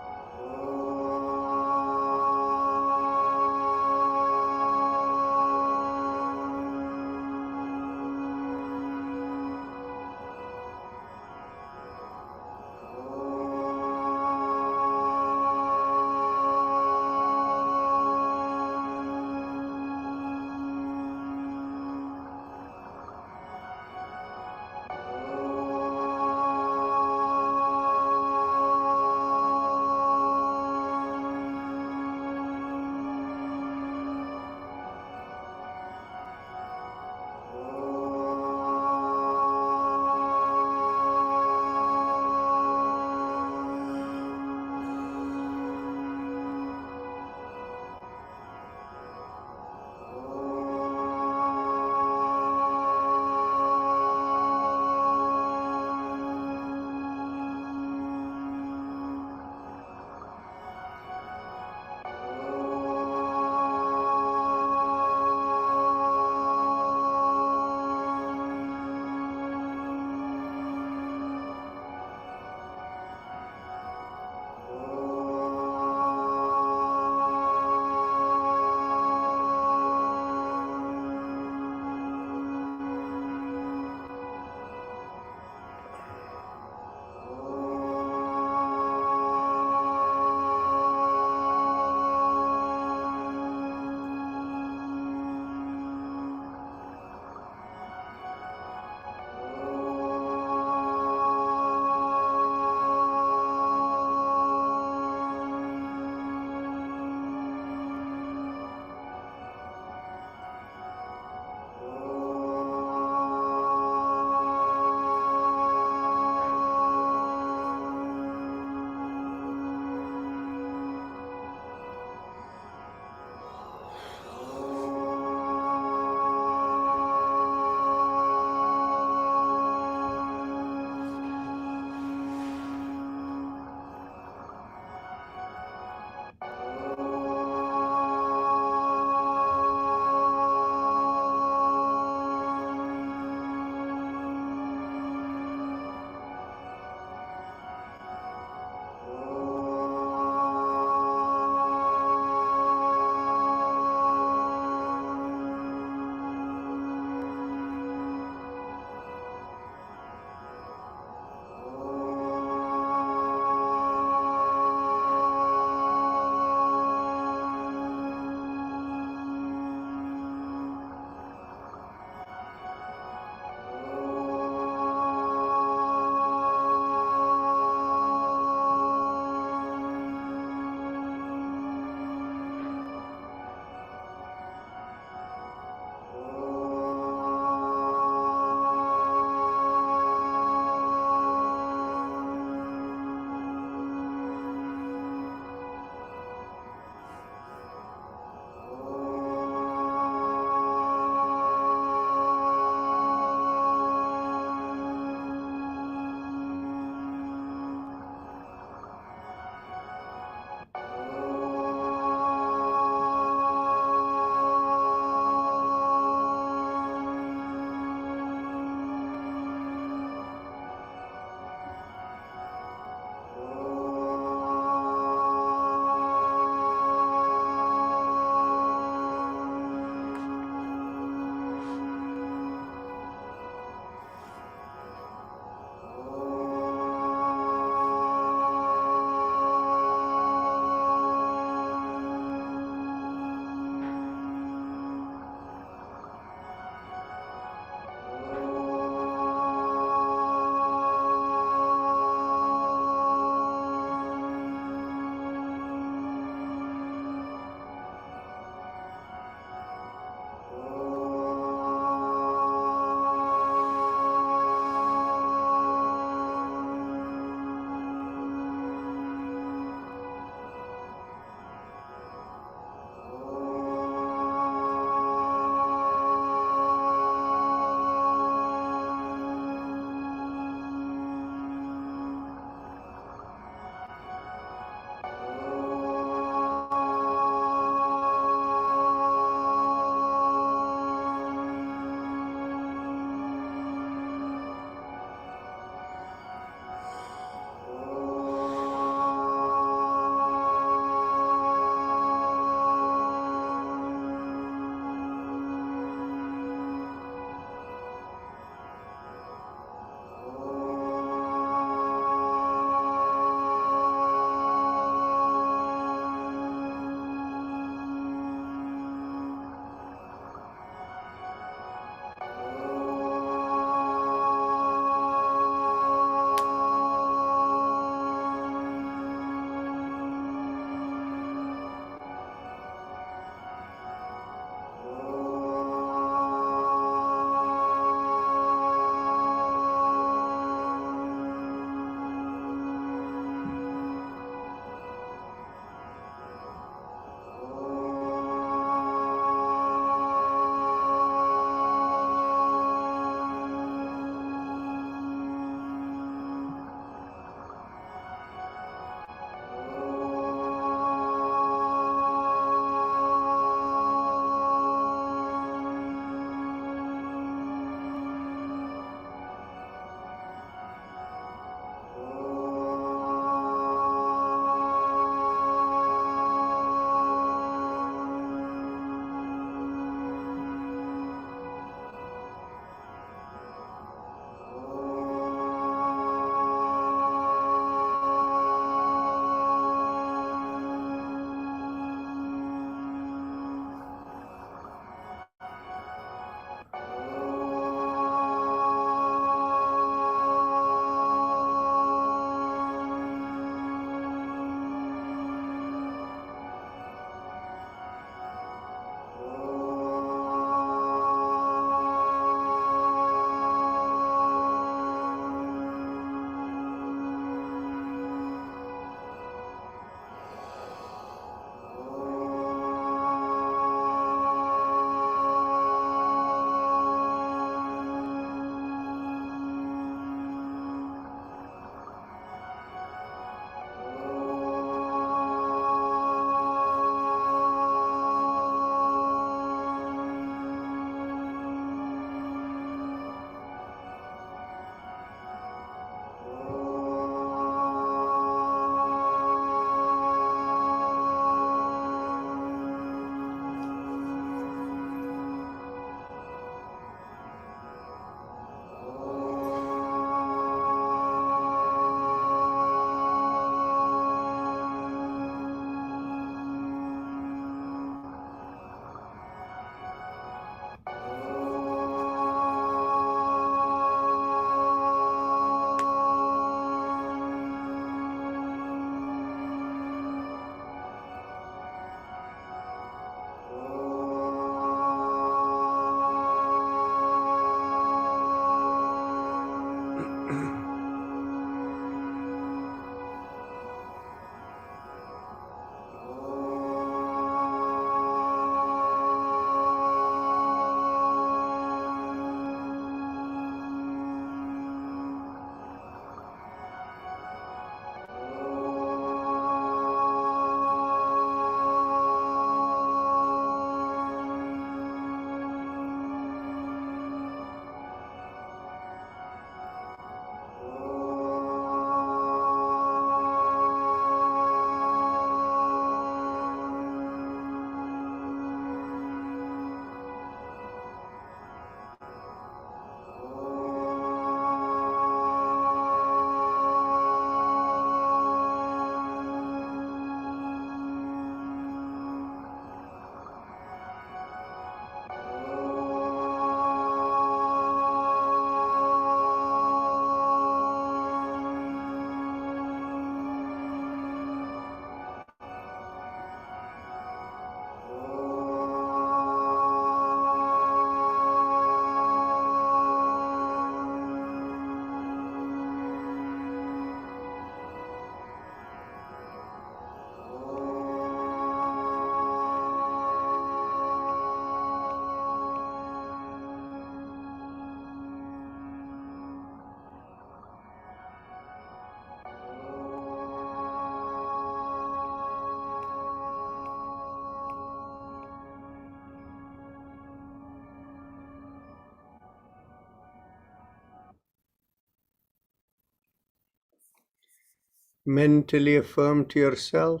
Mentally affirm to yourself,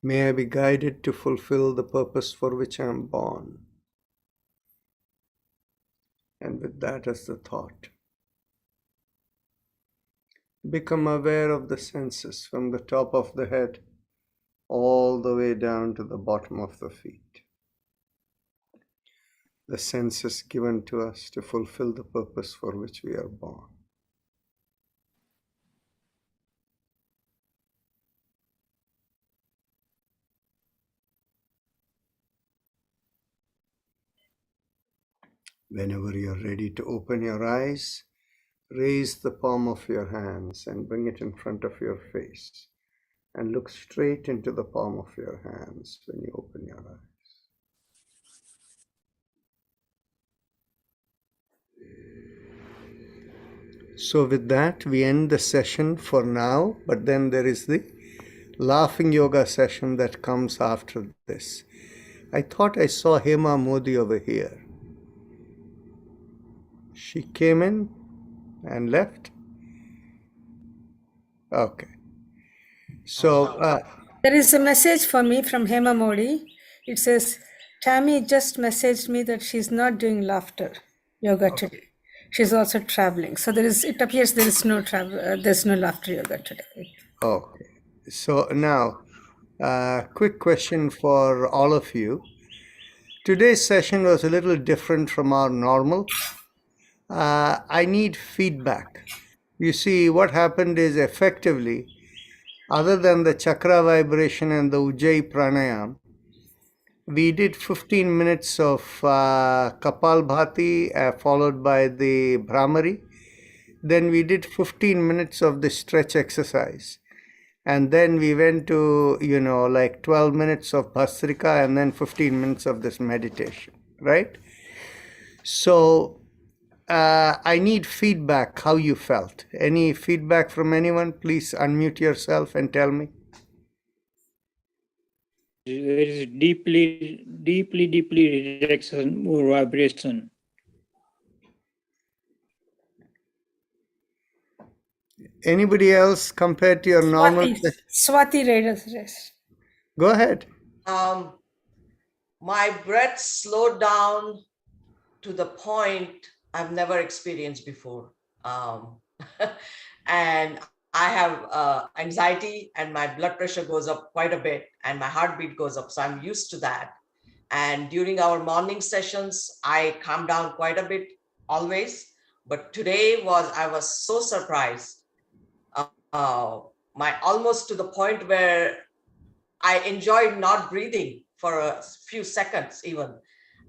may I be guided to fulfill the purpose for which I am born. And with that as the thought, become aware of the senses from the top of the head all the way down to the bottom of the feet. The senses given to us to fulfill the purpose for which we are born. Whenever you're ready to open your eyes, raise the palm of your hands and bring it in front of your face and look straight into the palm of your hands when you open your eyes. So with that, we end the session for now, but then there is the laughing yoga session that comes after this. I thought I saw Hema Modi over here. She came in and left. Okay. So There is a message for me from Hema Modi. It says, Tammy just messaged me that she's not doing laughter yoga today. She's also traveling. So it appears there is no there's no laughter yoga today. okay. So now, quick question for all of you. Today's session was a little different from our normal. I need feedback. You see, what happened is effectively, other than the chakra vibration and the Ujjayi pranayama, we did 15 minutes of Kapalbhati followed by the Brahmari. Then we did 15 minutes of the stretch exercise. And then we went to, like 12 minutes of Bhastrika and then 15 minutes of this meditation, right? So I need feedback, how you felt. Any feedback from anyone? Please unmute yourself and tell me. There is deeply relaxation or vibration. Anybody else compared to your normal? Swati Raiders. Go ahead. My breath slowed down to the point I've never experienced before. And I have anxiety and my blood pressure goes up quite a bit and my heartbeat goes up. So I'm used to that. And during our morning sessions, I calm down quite a bit always. But today I was so surprised. Almost to the point where I enjoyed not breathing for a few seconds even.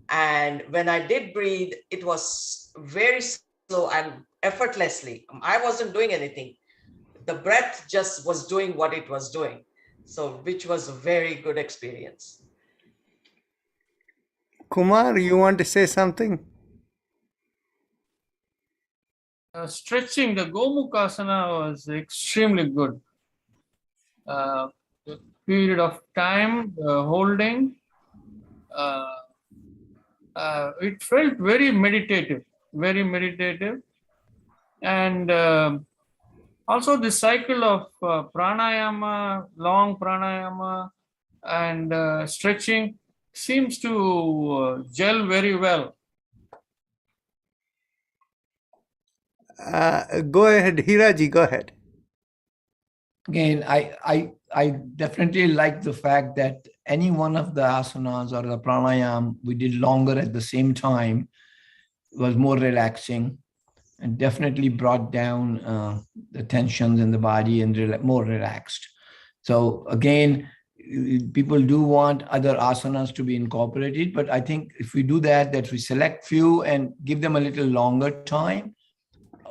And when I did breathe, it was very slow and effortlessly. I wasn't doing anything. The breath just was doing what it was doing. So, which was a very good experience. Kumar, you want to say something? Stretching, the Gomukhasana was extremely good. The period of time, holding, it felt very meditative. And also the cycle of pranayama, long pranayama and stretching seems to gel very well. Go ahead, Hiraji, go ahead. Again, I definitely like the fact that any one of the asanas or the pranayama we did longer at the same time was more relaxing and definitely brought down the tensions in the body and more relaxed. So again, people do want other asanas to be incorporated, but I think if we do that we select few and give them a little longer time.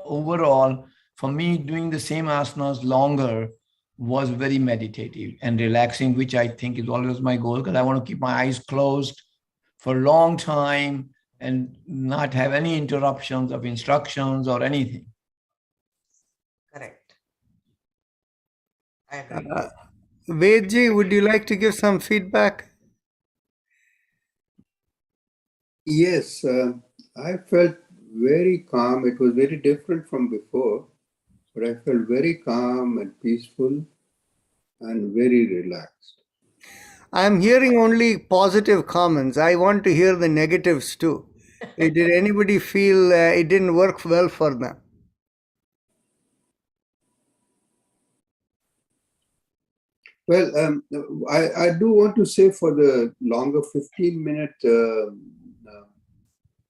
Overall, for me, doing the same asanas longer was very meditative and relaxing, which I think is always my goal, because I want to keep my eyes closed for a long time and not have any interruptions of instructions or anything. Correct. I agree. Vedji, would you like to give some feedback? Yes, I felt very calm. It was very different from before, but I felt very calm and peaceful and very relaxed. I'm hearing only positive comments. I want to hear the negatives too. Did anybody feel it didn't work well for them? Well, I do want to say for the longer 15-minute,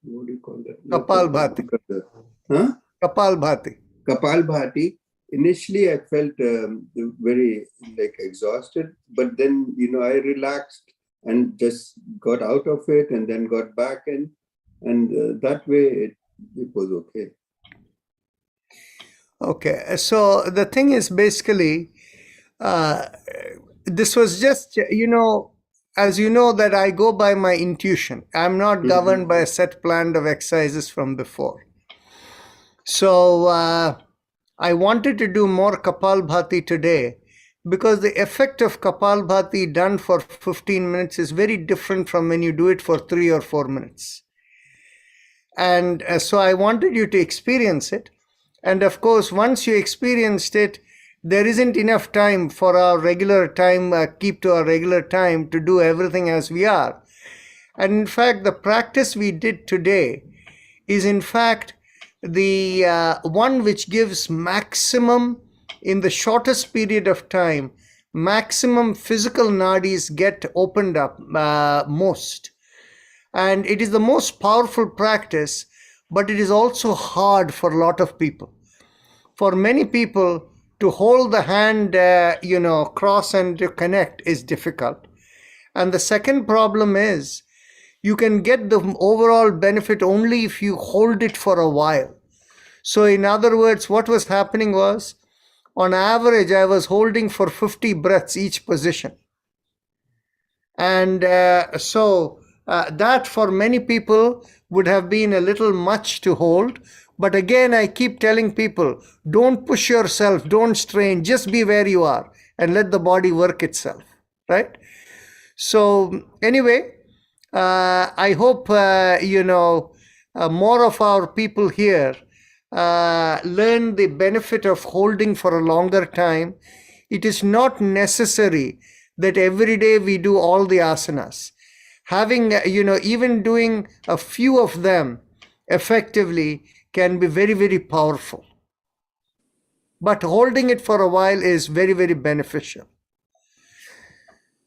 what do you call that? Kapalbhati. Huh? Kapalbhati. Kapalbhati. Initially, I felt very exhausted, but then, I relaxed and just got out of it and then got back in. And that way it was okay. Okay, so the thing is basically, this was just, as you know, that I go by my intuition. I'm not governed by a set plan of exercises from before. So I wanted to do more Kapalbhati today because the effect of Kapalbhati done for 15 minutes is very different from when you do it for 3 or 4 minutes. And so I wanted you to experience it. And of course, once you experienced it, there isn't enough time for our regular time, keep to our regular time to do everything as we are. And in fact, the practice we did today is in fact the one which gives maximum, in the shortest period of time, maximum physical nadis get opened up most. And it is the most powerful practice, but it is also hard for a lot of people. For many people, to hold the hand, cross and to connect is difficult. And the second problem is, you can get the overall benefit only if you hold it for a while. So in other words, what was happening was, on average, I was holding for 50 breaths each position. And that for many people would have been a little much to hold. But again, I keep telling people, don't push yourself, don't strain, just be where you are and let the body work itself, right? So anyway, I hope, more of our people here learn the benefit of holding for a longer time. It is not necessary that every day we do all the asanas. Having, even doing a few of them effectively can be very, very powerful. But holding it for a while is very, very beneficial.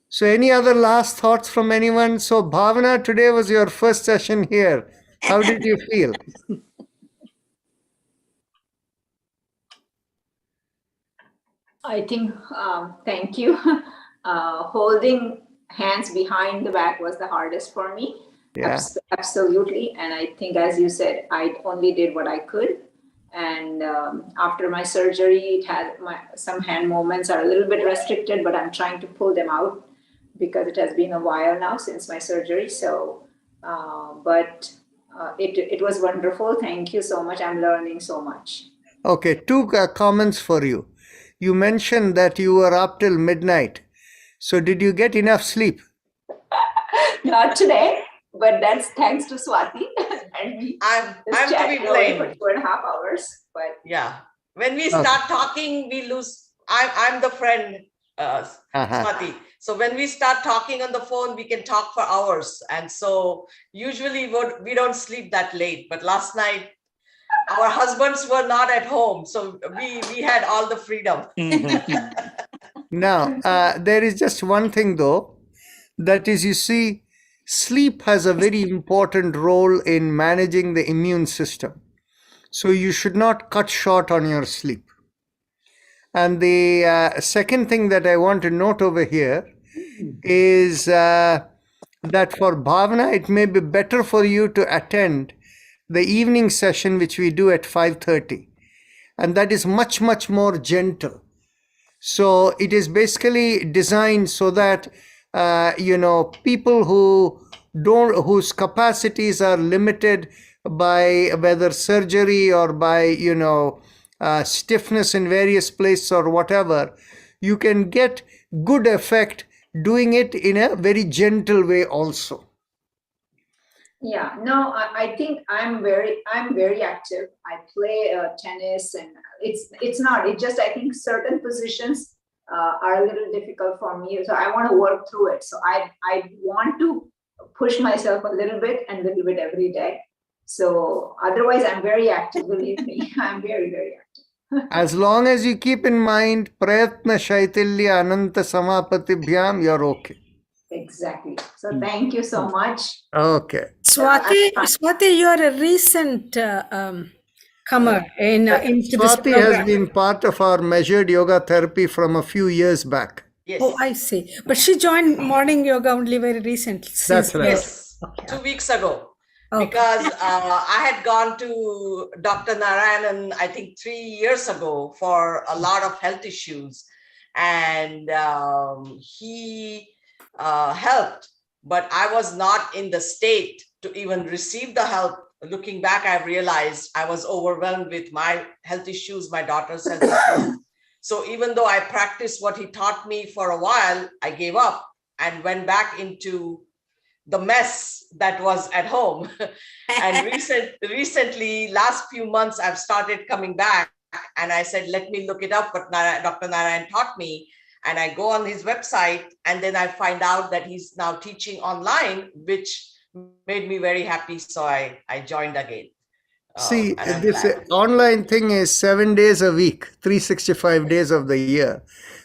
So any other last thoughts from anyone? So Bhavana, today was your first session here. How did you feel? I think, thank you. Holding hands behind the back was the hardest for me. Yeah. Absolutely. And I think, as you said, I only did what I could. And after my surgery, it had some hand movements are a little bit restricted, but I'm trying to pull them out because it has been a while now since my surgery. So, it was wonderful. Thank you so much. I'm learning so much. Okay, two comments for you. You mentioned that you were up till midnight. So did you get enough sleep? Not today, but that's thanks to Swati. And I'm to be blamed for 2.5 hours. But yeah, when we start talking, we lose. I'm the friend, Swati. So when we start talking on the phone, we can talk for hours. And so usually we don't sleep that late. But last night, our husbands were not at home. So we had all the freedom. Now, there is just one thing though, that is, you see, sleep has a very important role in managing the immune system. So you should not cut short on your sleep. And the second thing that I want to note over here is that for Bhavana, it may be better for you to attend the evening session, which we do at 5:30. And that is much, much more gentle. So it is basically designed so that, people whose capacities are limited by whether surgery or by, stiffness in various places or whatever, you can get good effect doing it in a very gentle way also. Yeah, no, I think I'm very active. I play tennis, and it's not. It just, I think certain positions are a little difficult for me, so I want to work through it. So I want to push myself a little bit every day. So otherwise, I'm very active. Believe me, I'm very active. As long as you keep in mind Prayatna Shaitilya Ananta Samapatibhyam, you're okay. Exactly. So thank you so much. Okay. Swati, you are a recent comer into this Swati has program. been part of our measured yoga therapy from a few years back. Yes. Oh, I see. But she joined morning yoga only very recently. That's right. Yes. 2 weeks ago. Because I had gone to Dr. Narayanan, I think 3 years ago, for a lot of health issues. And he helped, but I was not in the state to even receive the help. Looking back, I realized I was overwhelmed with my health issues, my daughter's health issues. So even though I practiced what he taught me for a while, I gave up and went back into the mess that was at home. And recently, last few months, I've started coming back, and I said, let me look it up what Dr. Narayan taught me. And I go on his website, and then I find out that he's now teaching online, which made me very happy. So I joined again. See, And this online thing is 7 days a week, 365 days of the year.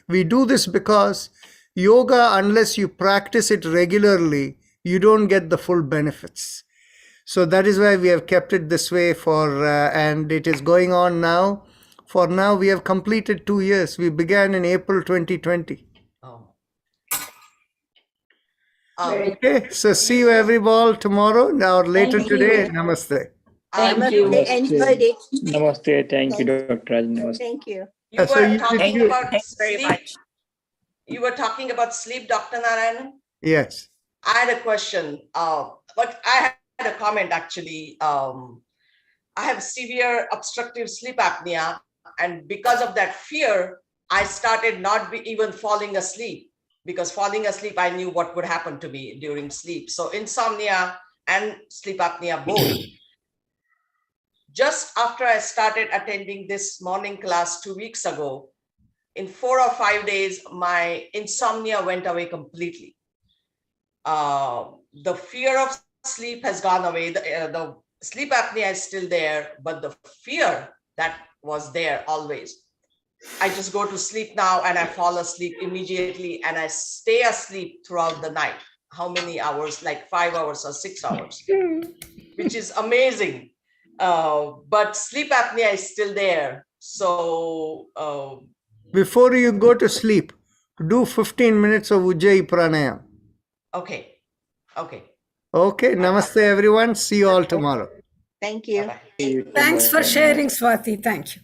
We do this because yoga, unless you practice it regularly, you don't get the full benefits. So that is why we have kept it this way and it is going on now. For now, we have completed 2 years. We began in April 2020. Oh. Okay, so see you everybody tomorrow or later today. Namaste. Thank you. Enjoyed it. Namaste. Thank you, Dr. Raj. Namaste. Thank you. You So were you- talking you- about Thank you very sleep. much. You were talking about sleep, Dr. Narayan. Yes. I had a question, but I had a comment actually. I have severe obstructive sleep apnea, and because of that fear, I started not even falling asleep, because falling asleep, I knew what would happen to me during sleep. So insomnia and sleep apnea both. Just after I started attending this morning class 2 weeks ago, in 4 or 5 days, my insomnia went away completely. The fear of sleep has gone away. The sleep apnea is still there, but the fear that was there always. I just go to sleep now and I fall asleep immediately, and I stay asleep throughout the night. How many hours? Like 5 hours or 6 hours, which is amazing. But sleep apnea is still there. So Before you go to sleep, do 15 minutes of Ujjayi Pranayama. okay. Okay, namaste everyone. See you all tomorrow. Thank you. Bye-bye. Thanks for sharing, Swati. Thank you.